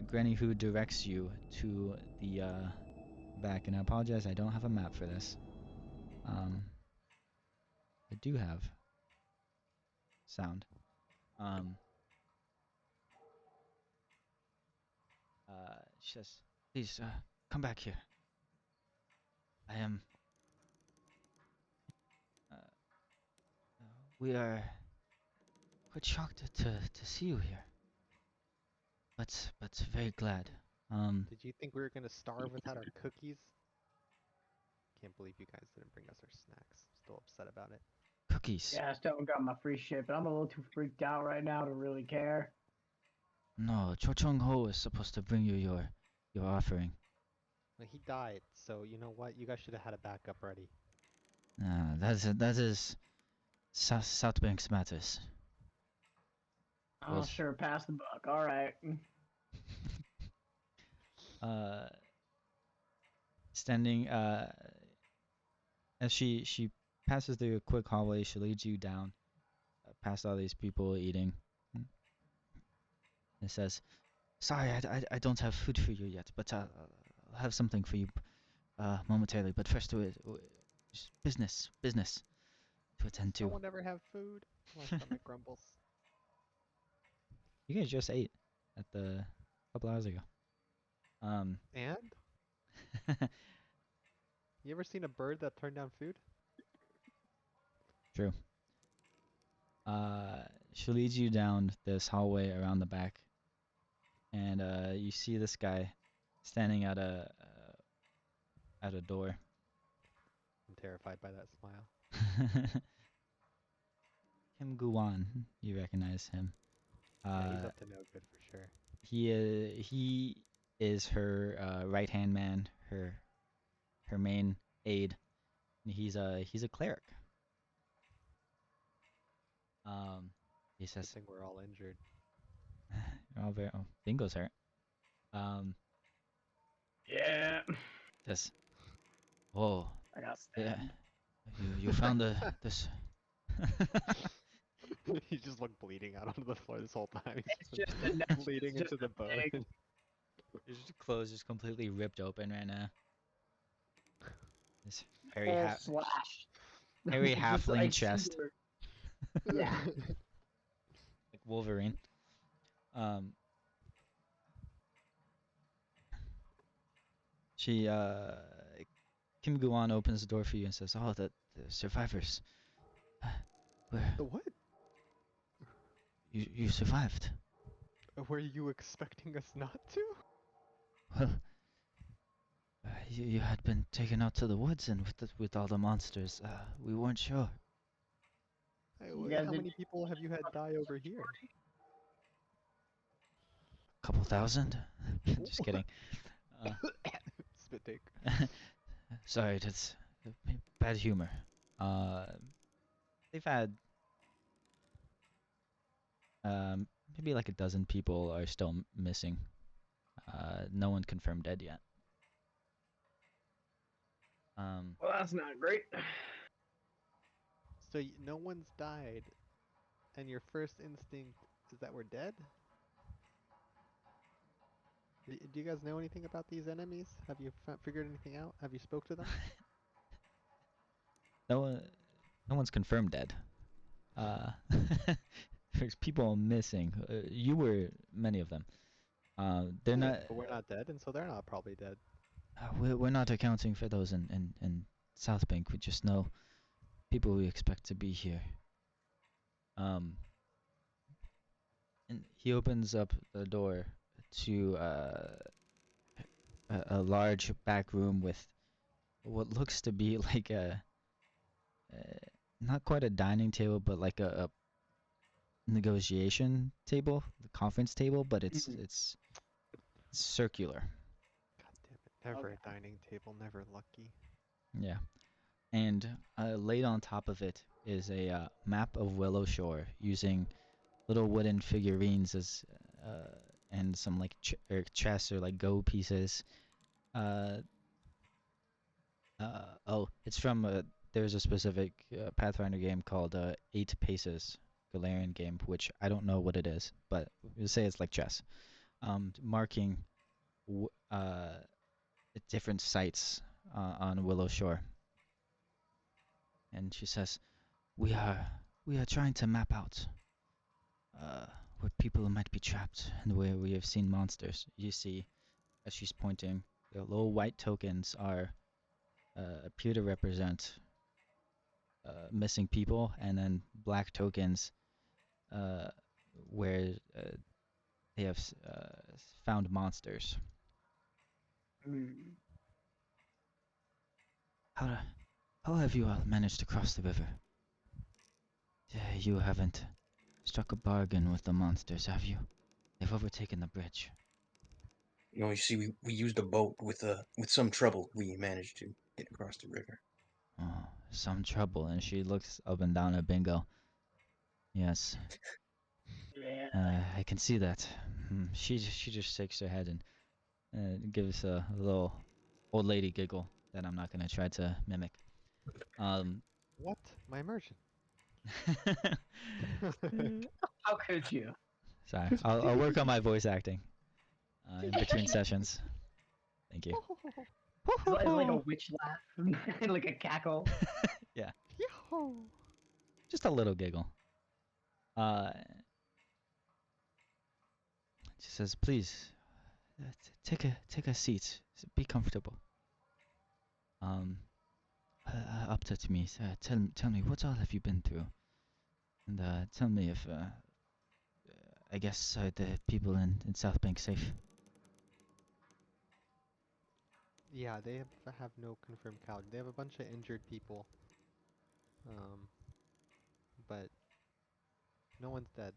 Granny Who directs you to the back, and I apologize, I don't have a map for this. I do have sound. She says, please, come back here. I am... we are quite shocked to see you here. But very glad. Did you think we were gonna starve without our cookies? Can't believe you guys didn't bring us our snacks. Still upset about it. Cookies. Yeah, I still haven't got my free shit, but I'm a little too freaked out right now to really care. No, Cho Chung Ho is supposed to bring you your offering. Well, he died, so you know what? You guys should have had a backup ready. That is South Banks matters. Oh, Well, sure, pass the buck. All right. Standing as she passes through a quick hallway, she leads you down past all these people eating. It says, "Sorry, I don't have food for you yet, but I'll have something for you momentarily. But first, business to attend No to." one ever have food. My stomach grumbles. You guys just ate at the couple hours ago. And you ever seen a bird that turned down food? True. She leads you down this hallway around the back, and you see this guy standing at a door. I'm terrified by that smile. Kim Guan, you recognize him. Yeah, he's up to no good for sure. He is her right hand man, her main aide. And he's a cleric. He Good says, thing we're all injured. Bingo's hurt. Yeah. Says, oh, I got yeah, stabbed. you found this. He's just like bleeding out onto the floor this whole time. It's just a neck. bleeding It's just into the a bone. leg. His clothes is completely ripped open right now. This hairy, Full slash. hairy Just halfling like chest, super- Yeah. like Wolverine. She Kim Guan opens the door for you and says, "Oh, the survivors. Where The what? you survived? Were you expecting us not to? Well, you had been taken out to the woods and with all the monsters. We weren't sure. You guys How did- many people have you had die over here? Couple thousand? Just kidding. Spit take. Sorry, that's bad humor. They've had maybe like a dozen people are still missing. No one confirmed dead yet. Well, that's not great. So no one's died, and your first instinct is that we're dead? Do you guys know anything about these enemies? Have you figured anything out? Have you spoke to them? No one's confirmed dead. There's people missing. You were many of them. They're Yeah, not. but we're not dead, and so they're not probably dead. We're not accounting for those in South Bank. We just know people we expect to be here. And he opens up the door to a large back room with what looks to be like not quite a dining table, but like a negotiation table, the conference table, but it's circular. God damn it! Never Okay. a dining table, never lucky. Yeah. And laid on top of it is a map of Willow Shore using little wooden figurines as and some like chests or like go pieces. It's from there's a specific Pathfinder game called 8 Paces Galarian game, which I don't know what it is, but we'll say it's like chess. Marking different sites on Willow Shore. And she says, we are trying to map out where people might be trapped and where we have seen monsters." You see, as she's pointing, the little white tokens appear to represent missing people, and then black tokens where they have found monsters. Hmm. how have you all managed to cross the river? You haven't struck a bargain with the monsters, have you? They've overtaken the bridge. You know, you see, we used a boat with some trouble. We managed to get across the river. Oh, some trouble. And she looks up and down at Bingo. Yes, Yeah. I can see that. She just shakes her head and gives a little old lady giggle that I'm not gonna try to mimic. Um, What? My immersion. How could you? sorry, I'll work on my voice acting in between sessions. Thank you. It's like a witch laugh, like a cackle. Yeah, Yo! just a little giggle. She says, "Please, take a seat. Be comfortable. Um, up to me. Tell me what all have you been through, and tell me if I guess the people in South Bank safe." Yeah, they have no confirmed casualties. They have a bunch of injured people. But no one's dead.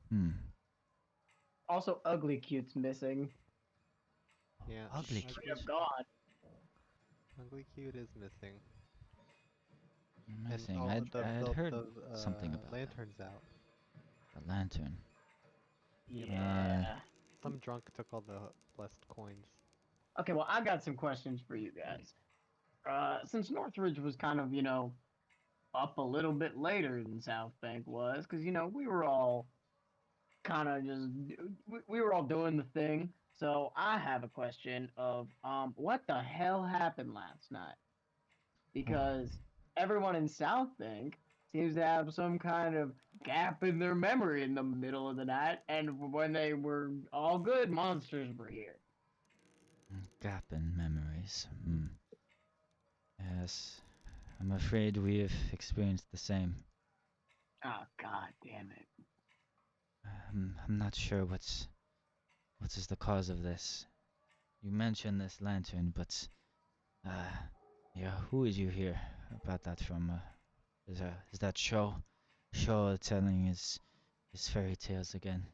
Hmm. Also, Ugly Cute's missing. Yeah. Ugly She cute. could have gone. Ugly Cute is missing. Missing. And I had heard the something about that. lantern's out. The lantern. Yeah. Some drunk took all the blessed coins. Okay, well, I got some questions for you guys. Since Northridge was kind of, up a little bit later than South Bank was, because, we were all kind of just, we were all doing the thing. So I have a question of, what the hell happened last night? Because everyone in South Bank seems to have some kind of gap in their memory in the middle of the night, and when they were all good, monsters were here. Gap in memories. Yes. I'm afraid we have experienced the same. Oh, god damn it. I'm not sure what is the cause of this. You mentioned this lantern, but yeah, who did you hear about that from? Is that Shaw telling his fairy tales again?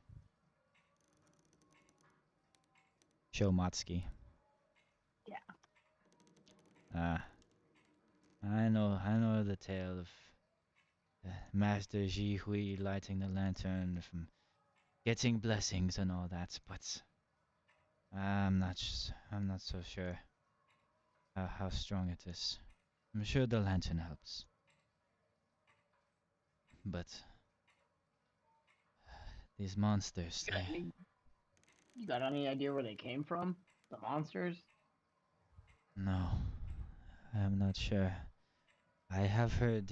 Show Motsky. Yeah. I know the tale of Master Ji Hui lighting the lantern from getting blessings and all that, but I'm not so sure how strong it is. I'm sure the lantern helps, but these monsters, You got any idea where they came from? The monsters? no, I'm not sure. I have heard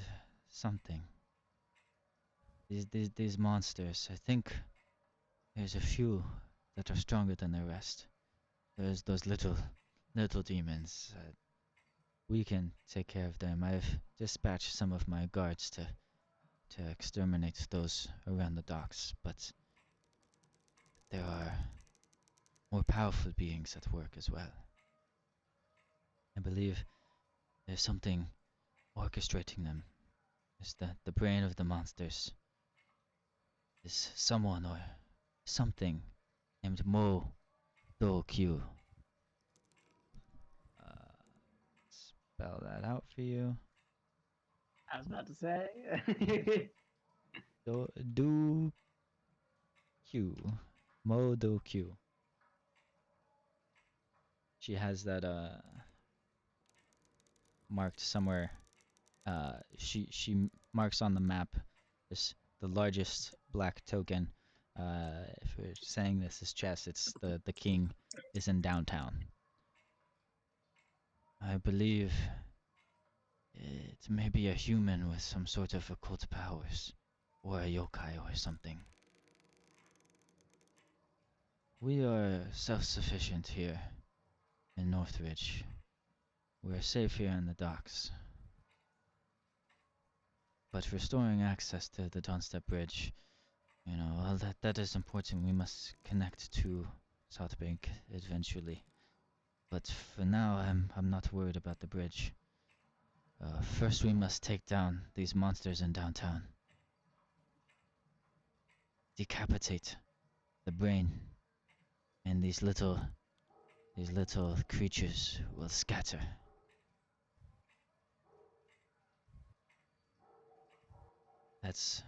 something. These monsters, I think there's a few that are stronger than the rest. There's those little demons. We can take care of them. I've dispatched some of my guards to exterminate those around the docks, but there are more powerful beings at work as well. I believe there's something orchestrating them. It's the brain of the monsters. Is someone or something named Mo Do Q. Spell that out for you. I was about to say. Do Q. Mo Do Q. She has that marked somewhere. She marks on the map this the largest black token. If we're saying this is chess, it's the king is in downtown. I believe it may be a human with some sort of occult powers, or a yokai or something. We are self-sufficient here in Northridge. We're safe here in the docks. But restoring access to the Dawnstep Bridge, all that is important. We must connect to South Bank eventually. But for now, I'm not worried about the bridge. First we must take down these monsters in downtown. Decapitate the brain, and these little creatures will scatter. That's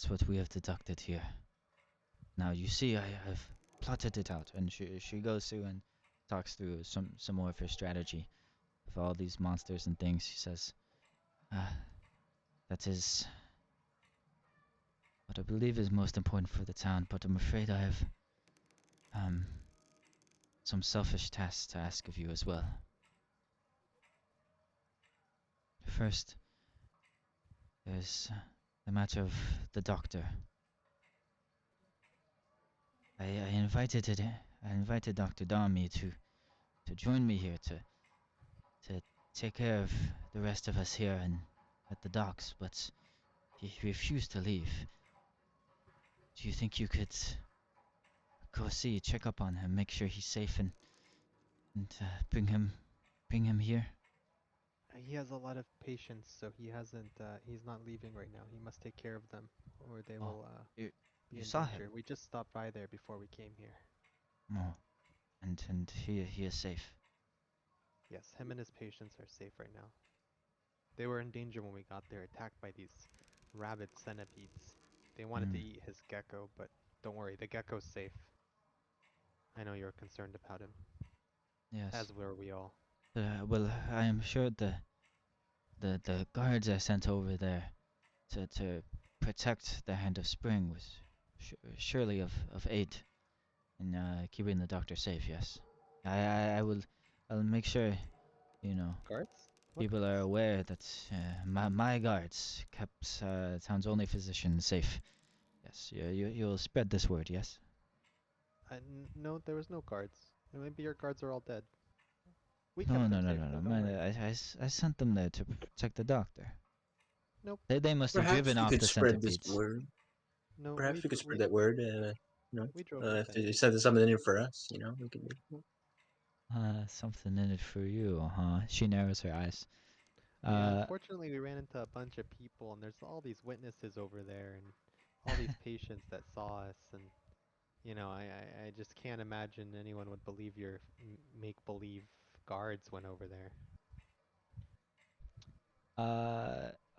what we have deducted here. Now you see, I've plotted it out, and she goes through and talks through some more of her strategy of all these monsters and things. She says, that is what I believe is most important for the town, but I'm afraid I have some selfish tasks to ask of you as well. First, there's the matter of the doctor. I invited Dr. Dami to join me here to take care of the rest of us here and at the docks, but he refused to leave. Do you think you could go check up on him, make sure he's safe, and bring him here? He has a lot of patients, so he's not leaving right now. He must take care of them, or they will You be in saw danger. him? We just stopped by there before we came here. Oh, and he is safe. Yes, him and his patients are safe right now. They were in danger when we got there, attacked by these rabid centipedes. They wanted to eat his gecko, but don't worry, the gecko's safe. I know you're concerned about him, Yes. as were we all. Well, I am sure the guards I sent over there to protect the Hand of Spring was surely of aid in keeping the doctor safe. Yes, I'll make sure, you know, Guards? What people are guards? aware that my guards kept town's only physician safe. Yes, you'll spread this word. Yes. No, there was no guards. Maybe your guards are all dead. We No, kept no, them no, safe, no, though, no, don't man. worry. I sent them there to protect the doctor. Nope. They must have Perhaps driven we off could the spread this centipedes. word. No, Perhaps we could spread that word. we drove the If there's centipedes. something in it for us, we can. Something in it for you, huh? She narrows her eyes. Yeah, unfortunately we ran into a bunch of people, and there's all these witnesses over there, and all these patients that saw us, and I just can't imagine anyone would believe your make-believe guards went over there.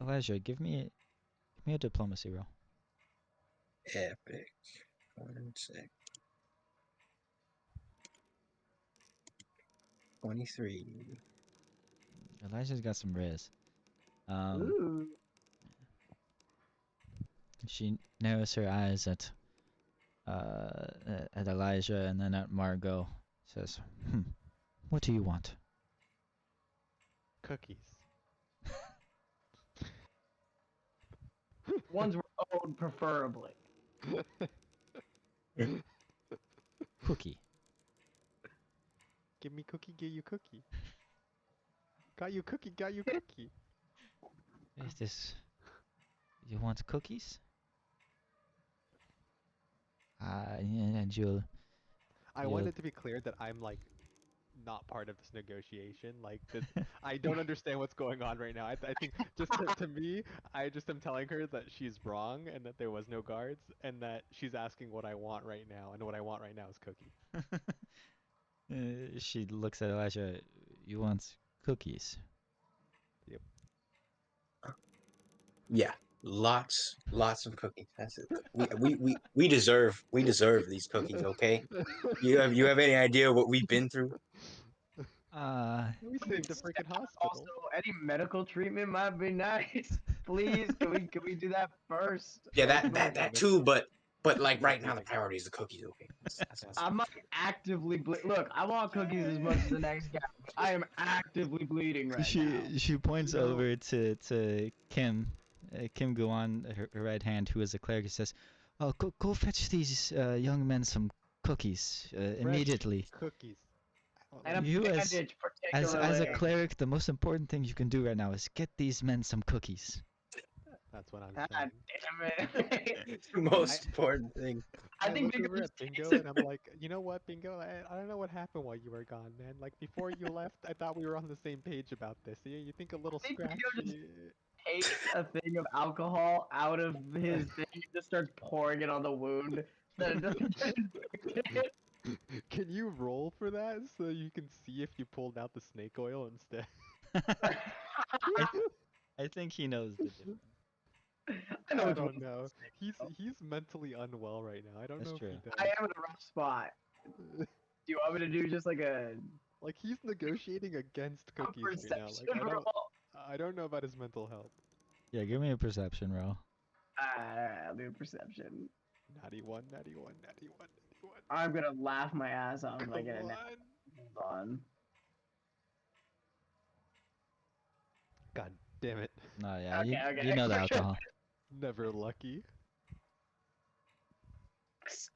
Elijah, give me a diplomacy roll. Epic. 1 sec. 23. Elijah's got some riz. Ooh. She narrows her eyes at Elijah and then at Margot. Says, what do you want? Cookies. Ones were owned, preferably. Cookie. Give me cookie, get you cookie. Got you cookie, got you cookie. Is this? You want cookies? And you'll. I want it to be clear that I'm like not part of this negotiation. Like this, I don't understand what's going on right now. I think just to me, I just am telling her that she's wrong and that there was no guards and that she's asking what I want right now, and what I want right now is cookie. She looks at Elijah. You want cookies? Yep. Yeah, lots of cookies. That's it. We deserve these cookies. Okay. You have any idea what we've been through? We saved a freaking hospital. Also, any medical treatment might be nice. Please, can we do that first? Yeah, that too. But like right now, the priority is the cookies. Okay. That's I'm like actively look. I want cookies as much as the next guy. But I am actively bleeding right now. She points over to Kim. Kim Guan, her right hand, who is a cleric, says, "Oh, go fetch these young men some cookies immediately." Cookies. And a You bandage, as a particularly. cleric, the most important thing you can do right now is get these men some cookies. That's what I'm God saying. damn it. It's the most important thing. I I think look over Bingo at Bingo and I'm like, you know what, Bingo? I don't know what happened while you were gone, man. Like before you left, I thought we were on the same page about this. You think a little I think Bingo scratch? just takes a thing of alcohol out of his thing and just starts pouring it on the wound. That it doesn't. Can you roll for that so you can see if you pulled out the snake oil instead? I think he knows the difference. I know I it's don't one know. snake oil. He's mentally unwell right now. I don't That's know if true. he I does. am in a rough spot. Do you want me to do just like a Like he's negotiating against cookies right now. Like perception roll? I don't know about his mental health. Yeah, give me a perception roll. I'll do perception. Natty one, natty one, natty one, natty one. I'm gonna laugh my ass off if I Come get a on. nat. Hold on. God damn it. No, yeah, Okay, you know the okay. alcohol. Never lucky.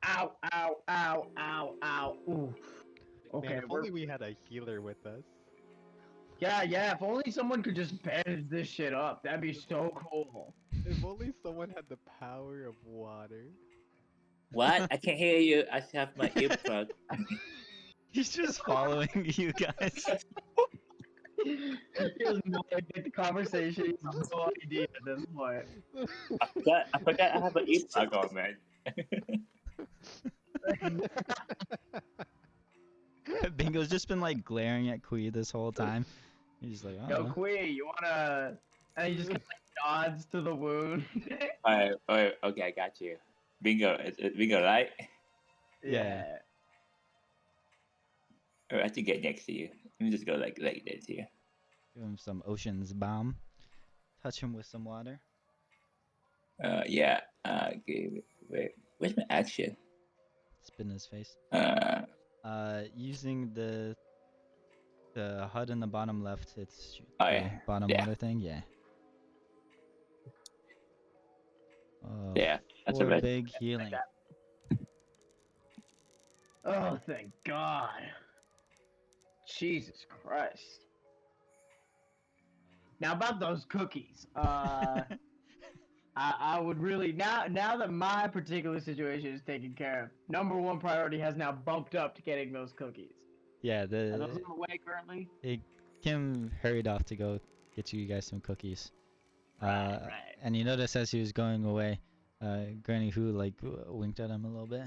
Ow, ow, ow, ow, ow. Ooh. Okay, Man, if only we had a healer with us. yeah, if only someone could just bandage this shit up. That'd be so cool. If only someone had the power of water. What? I can't hear you. I have my earplug. He's just following you guys. He has no idea the conversation. He has no idea at this point. I forgot I have an earplug on, man. Bingo's just been like glaring at Kui this whole time. He's just like, Yo, oh. Kui, you wanna? And he just kind of like nods to the wound. Alright, okay, I got you. Bingo, it's Bingo, right? Yeah. Or I have to get next to you. Let me just go like this here. Give him some ocean's bomb. Touch him with some water. Yeah. Okay, wait. Where's my action? Spin his face. Uh, Using the HUD in the bottom left, it's Oh, the yeah. bottom Yeah. water thing. Yeah. Oh, yeah, that's four a red. big healing. Oh, thank God. Jesus Christ. Now about those cookies. I would really now that my particular situation is taken care of, number one priority has now bumped up to getting those cookies. Yeah, Are those on the the way currently? Kim hurried off to go get you guys some cookies. Right. And you notice as he was going away, Granny Who like winked at him a little bit.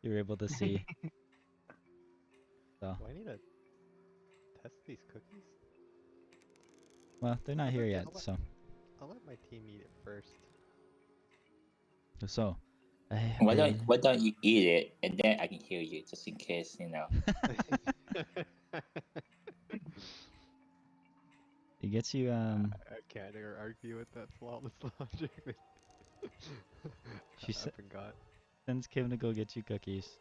You were able to see. So, Do I need to test these cookies? well, they're not here yet. I'll let- So, I'll let my team eat it first. Why don't you eat it and then I can hear you just in case, you know. He gets you I can't argue with that flawless logic. She I said- forgot. sends Kim to go get you cookies,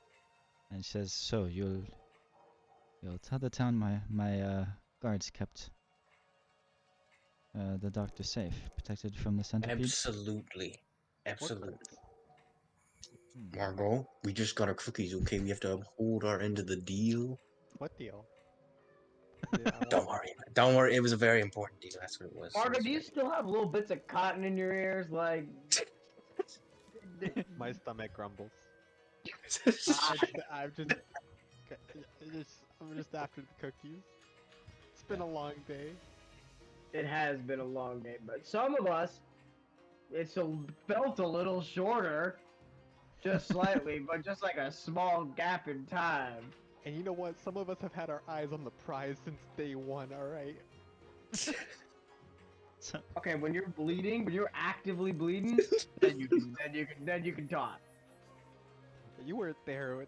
and she says, "So you'll tell the town my guards kept the doctor safe, protected from the centipede." Absolutely. What Absolutely. cards? Margot, we just got our cookies, okay? We have to uphold our end of the deal. What deal? Don't worry. Don't worry. It was a very important deal. That's what it was. Margaret, do you still have little bits of cotton in your ears? Like, My stomach grumbles. I'm just after the cookies. It's been a long day. it has been a long day, but some of us, felt a little shorter, just slightly, but just like a small gap in time. And you know what? Some of us have had our eyes on the prize since day one, alright? So, Okay, when you're bleeding, when you're actively bleeding, then you can talk. You weren't there with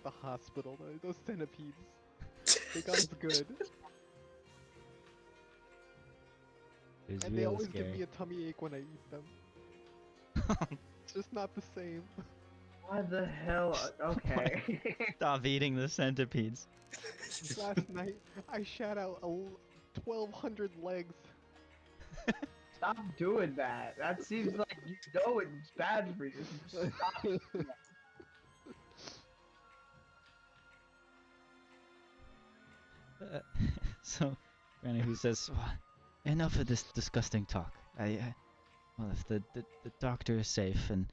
the hospital, those centipedes. They got us good. it was And they real always give scary. me a tummy ache when I eat them. It's just not the same. Why the hell? Okay. Stop eating the centipedes. Last night, I shat out 1,200 legs. Stop doing that. That seems like you know it's bad for you. Stop. So, Granny Who says, "Enough of this disgusting talk. I Well, if the doctor is safe and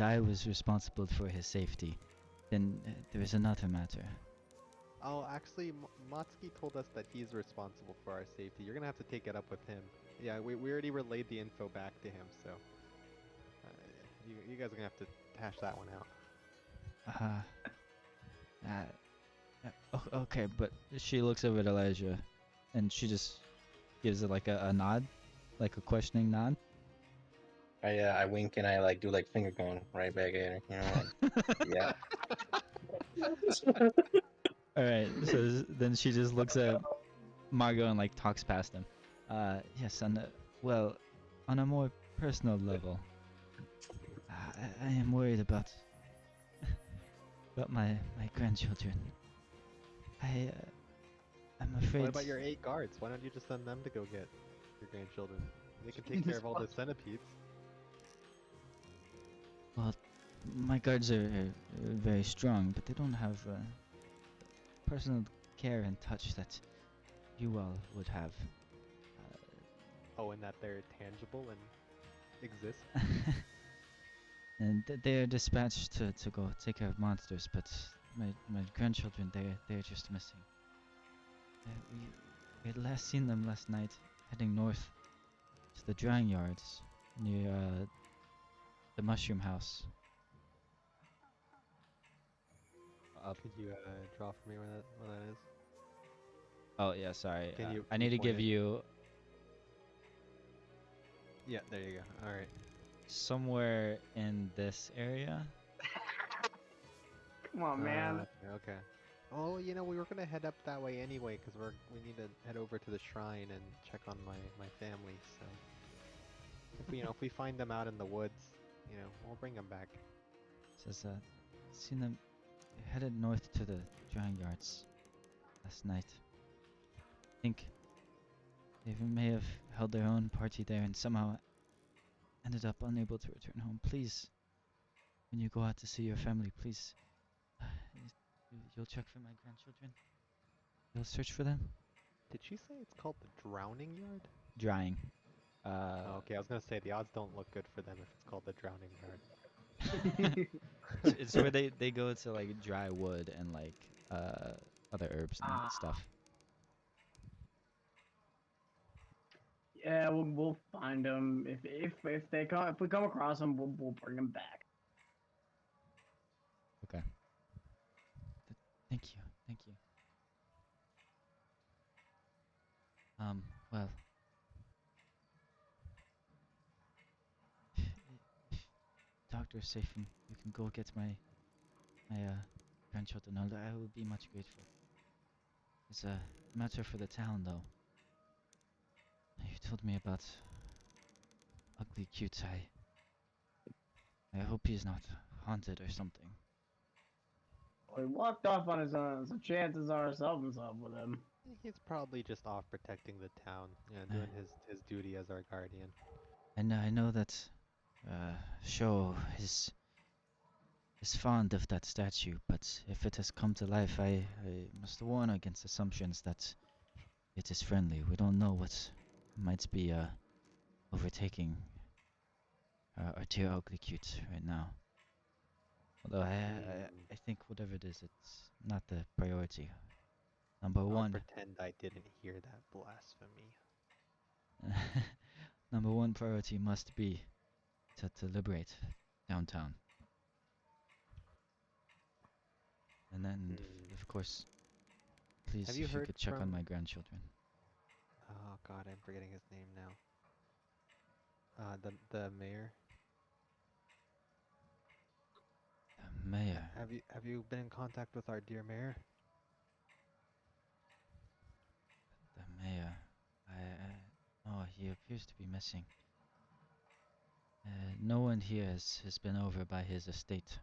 I was responsible for his safety, then there is another matter. Oh, actually, Matsuki told us that he's responsible for our safety. You're gonna have to take it up with him. Yeah, we already relayed the info back to him, so you guys are gonna have to hash that one out. Uh, okay, but she looks over at Elijah, and she just gives it like a nod, like a questioning nod. I wink and I like do like finger going right back at her. You know, like yeah. All right, so then she just looks at Margot and like talks past him. Yes, and well, on a more personal level, I am worried about my grandchildren. I I'm afraid. What about your 8 guards? Why don't you just send them to go get your grandchildren? They can take care of all the centipedes. Well, my guards are very strong, but they don't have personal care and touch that you all would have. Oh, and that they're tangible and exist. And they are dispatched to go take care of monsters, but my grandchildren, they're just missing. We had last seen them last night, heading north to the drying yards near the mushroom house. Could you draw for me where that is? Oh yeah, sorry. Can you I need to point give it? you Yeah, there you go. All right. somewhere in this area. Come on, man. Okay. Oh, you know, we were gonna head up that way anyway, cause we need to head over to the shrine and check on my family. So, if we find them out in the woods, we'll bring them back. Says seen them headed north to the drying yards last night. I think they may have held their own party there and somehow ended up unable to return home. Please, when you go out to see your family, please, you'll check for my grandchildren. You'll search for them. Did she say it's called the Drowning Yard? Drying. Oh, okay, I was gonna say the odds don't look good for them if it's called the Drowning Yard. It's where they go to like dry wood and like other herbs and stuff. Yeah, we'll find them if they come if we come across them, we'll bring them back. Okay. Thank you. Thank you. Well, if doctor's safe and you can go get my grandchildren, I will be much grateful. It's a matter for the town, though. You told me about ugly cute. I hope he's not haunted or something. Well, he walked off on his own, so chances are something's up with him. He's probably just off protecting the town, doing his duty as our guardian. And I know that Sho is fond of that statue, but if it has come to life, I must warn against assumptions that it is friendly. We don't know what might be overtaking our dear ugly cute right now. Although I think whatever it is, it's not the priority. Number I'll one. pretend I didn't hear that blasphemy. Number one priority must be to liberate downtown. And then, of course, please, Have you if you heard could check on from- my grandchildren. Oh God, I'm forgetting his name now. The mayor. The mayor. Have you been in contact with our dear mayor? The mayor. Oh, he appears to be missing. No one here has been over by his estate.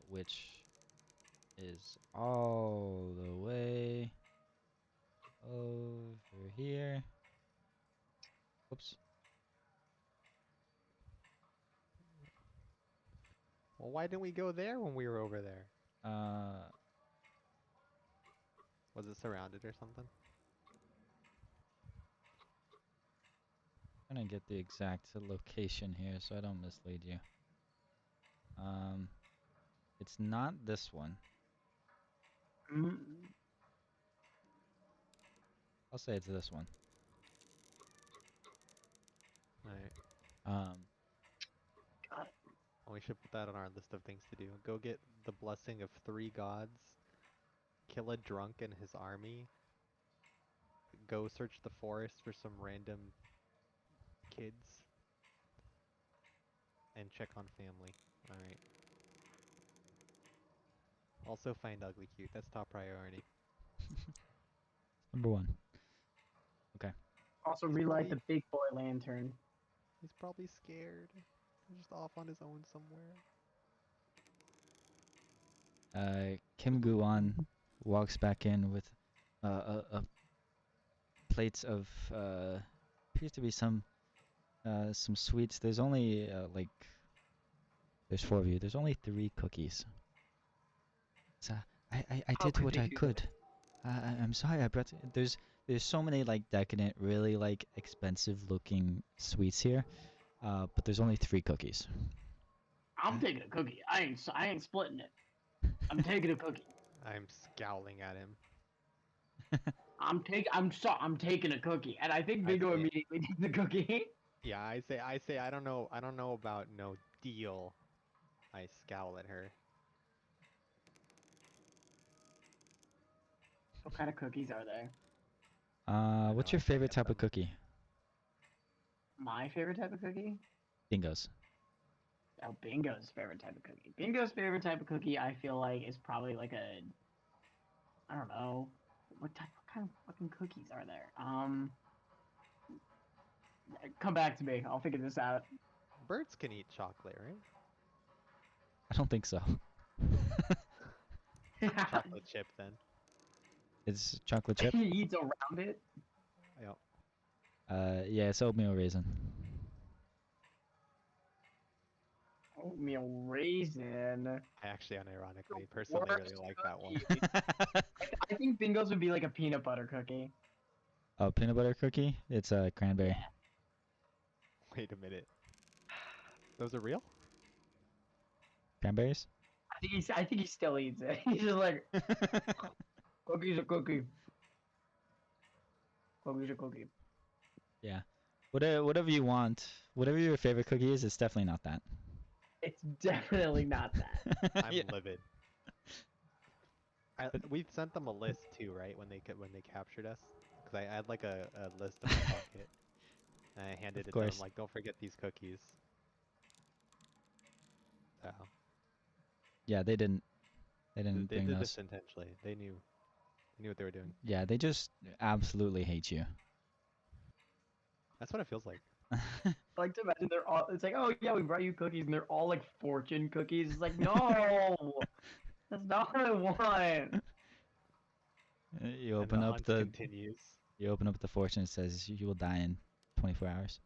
Which is all the way over here. Oops. Well, why didn't we go there when we were over there? Was it surrounded or something? trying to get the exact location here so I don't mislead you. It's not this one. Mm, I'll say it's this one. Alright. Um, Well, we should put that on our list of things to do. Go get the blessing of 3 gods, kill a drunk and his army, go search the forest for some random kids, and check on family. Alright. Also find Ugly Cute. That's top priority. number 1. Okay. also He's relight probably- the big boy lantern. He's probably scared. He's just off on his own somewhere. Kim Gu-won walks back in with a plates of appears to be some sweets. There's only like there's 4 of you. There's only 3 cookies. So I How did could what they I do could. I'm sorry I brought. There's so many like decadent, really like expensive looking sweets here, but there's only 3 cookies. I'm taking a cookie. I ain't splitting it. I'm taking a cookie. I'm scowling at him. I'm taking a cookie, and I think I Bingo see. immediately takes the cookie. Yeah, I say I don't know about no deal. I scowl at her. What kind of cookies are there? What's know, your I favorite forget type of them. cookie? My favorite type of cookie? Bingo's. Oh, Bingo's favorite type of cookie. Bingo's favorite type of cookie, I feel like, is probably like a, I don't know, what kind of fucking cookies are there? Come back to me. I'll figure this out. Birds can eat chocolate, right? I don't think so. Chocolate chip then. It's chocolate chip. He eats around it. Yep. Yeah, it's oatmeal raisin. Oatmeal raisin. I actually unironically personally really Worst like that one. cookie. I think Bingo's would be like a peanut butter cookie. Oh, peanut butter cookie? It's a cranberry. Wait a minute. Those are real? Cranberries? I think he still eats it. He's just like, cookie's a cookie. Cookie's a cookie. Yeah. Whatever you want, whatever your favorite cookie is, it's definitely not that. It's definitely not that. I'm Yeah. livid. We sent them a list too, right? When they captured us, because I had like a list in my pocket, and I handed Of it to them course. like, don't forget these cookies. So Yeah, they didn't. They they didn't bring did those. this intentionally. They knew what they were doing. Yeah, they just absolutely hate you. That's what it feels like. I like to imagine they're all. It's like, oh yeah, we brought you cookies, and they're all like fortune cookies. It's like, no, that's not what I want. You And open the up hunt the continues. you open up the fortune. It says you will die in 24 hours.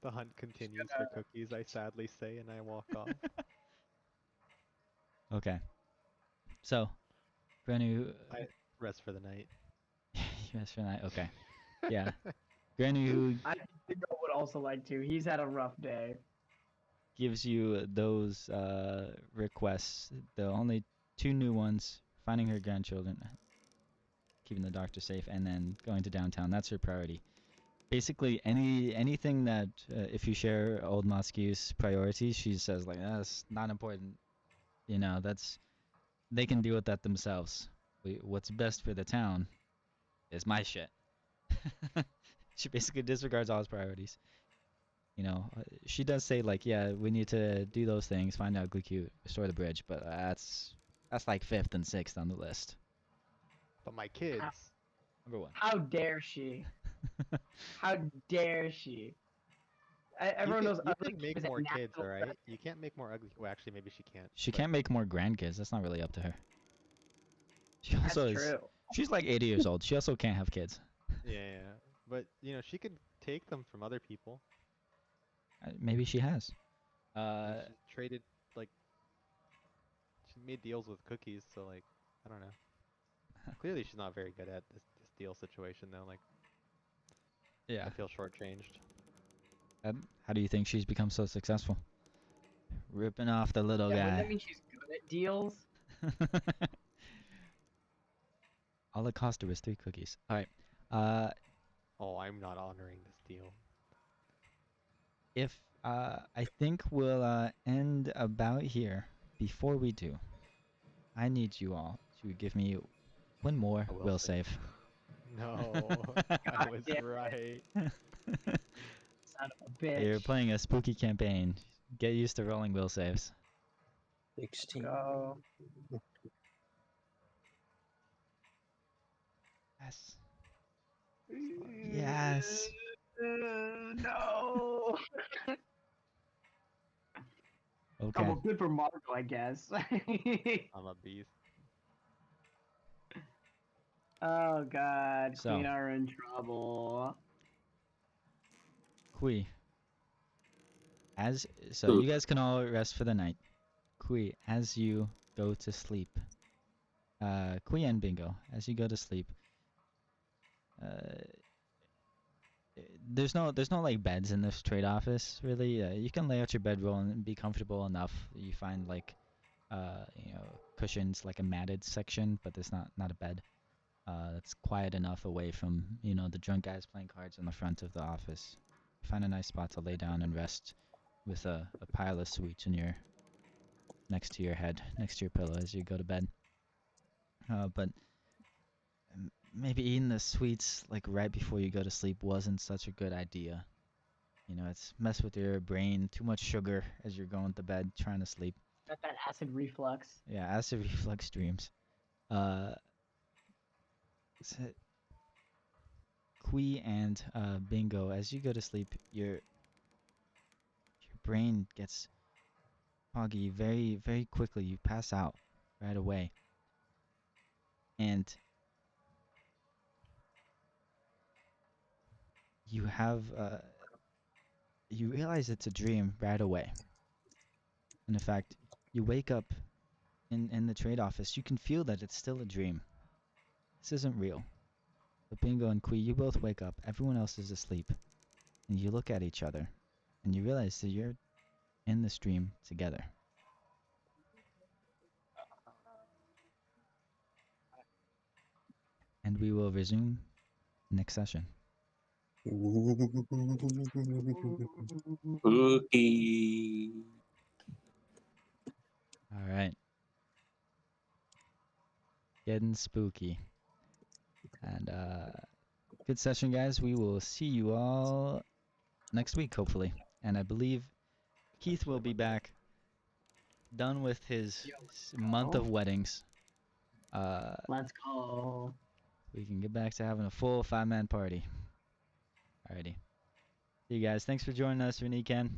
The hunt continues for cookies. I sadly say, and I walk off. Okay. So, for any Rest for the night. yes for that. Okay. Yeah. Granny who I think Bingo would also like to. He's had a rough day. gives you those requests, the only 2 new ones: finding her grandchildren, keeping the doctor safe, and then going to downtown. That's her priority. Basically, anything that if you share Old Moskew's priorities, she says like that's not important. You know, that's they can deal with that themselves. What's best for the town is my shit. She basically disregards all his priorities. You know, she does say like, yeah, we need to do those things, find Ugly Cute, restore the bridge, but that's like 5th and 6th on the list. But my kids. Number 1. How dare she? How dare she? Everyone knows You Ugly can Cute make is a more kids, national alright? treasure. You can't make more ugly. Well, actually, maybe she can't. She but- can't make more grandkids. That's not really up to her. She That's also is. true. She's like 80 years old. She also can't have kids. Yeah, but you know, she could take them from other people. Maybe she has. She traded like she made deals with cookies, so like I don't know. Clearly, she's not very good at this deal situation though. Like Yeah. I feel shortchanged. How do you think she's become so successful? Ripping off the little Yeah, wouldn't that guy. mean she's good at deals? All it cost her was 3 cookies. All right. Uh, Oh, I'm not honoring this deal. if I think we'll end about here. Before we do, I need you all to give me one more I will will save. save. No, I God was damn it. right. Son of a bitch. You're playing a spooky campaign. Get used to rolling will saves. 16. Go. Yes. Yes. No. Oh, Okay. well, good for Marco, I guess. I'm a beast. Oh God, So. Queen are in trouble. Kui. So Ooh. you guys can all rest for the night. Kui, as you go to sleep. Kui and Bingo, as you go to sleep. Uh, there's no like beds in this trade office really. You can lay out your bedroll and be comfortable enough. You find like cushions, like a matted section, but there's not a bed. That's quiet enough away from the drunk guys playing cards in the front of the office. Find a nice spot to lay down and rest with a pile of sweets next to your head, next to your pillow as you go to bed. But maybe eating the sweets like right before you go to sleep wasn't such a good idea. It's mess with your brain. Too much sugar as you're going to bed trying to sleep. Got that acid reflux. Yeah, acid reflux dreams. Uh, so Kui and Bingo, as you go to sleep, your brain gets foggy very, very quickly. You pass out right away. And you realize it's a dream right away. And in fact, you wake up in the trade office. You can feel that it's still a dream. This isn't real. But Bingo and Kui, you both wake up. Everyone else is asleep. And you look at each other. And you realize that you're in this dream together. And we will resume next session. Spooky. All right. Getting spooky. And good session, guys. We will see you all next week, hopefully. And I believe Keith will be back, done with his month of weddings. Let's go. We can get back to having a full 5-man party. Alrighty. See you guys. Thanks for joining us, Reniken.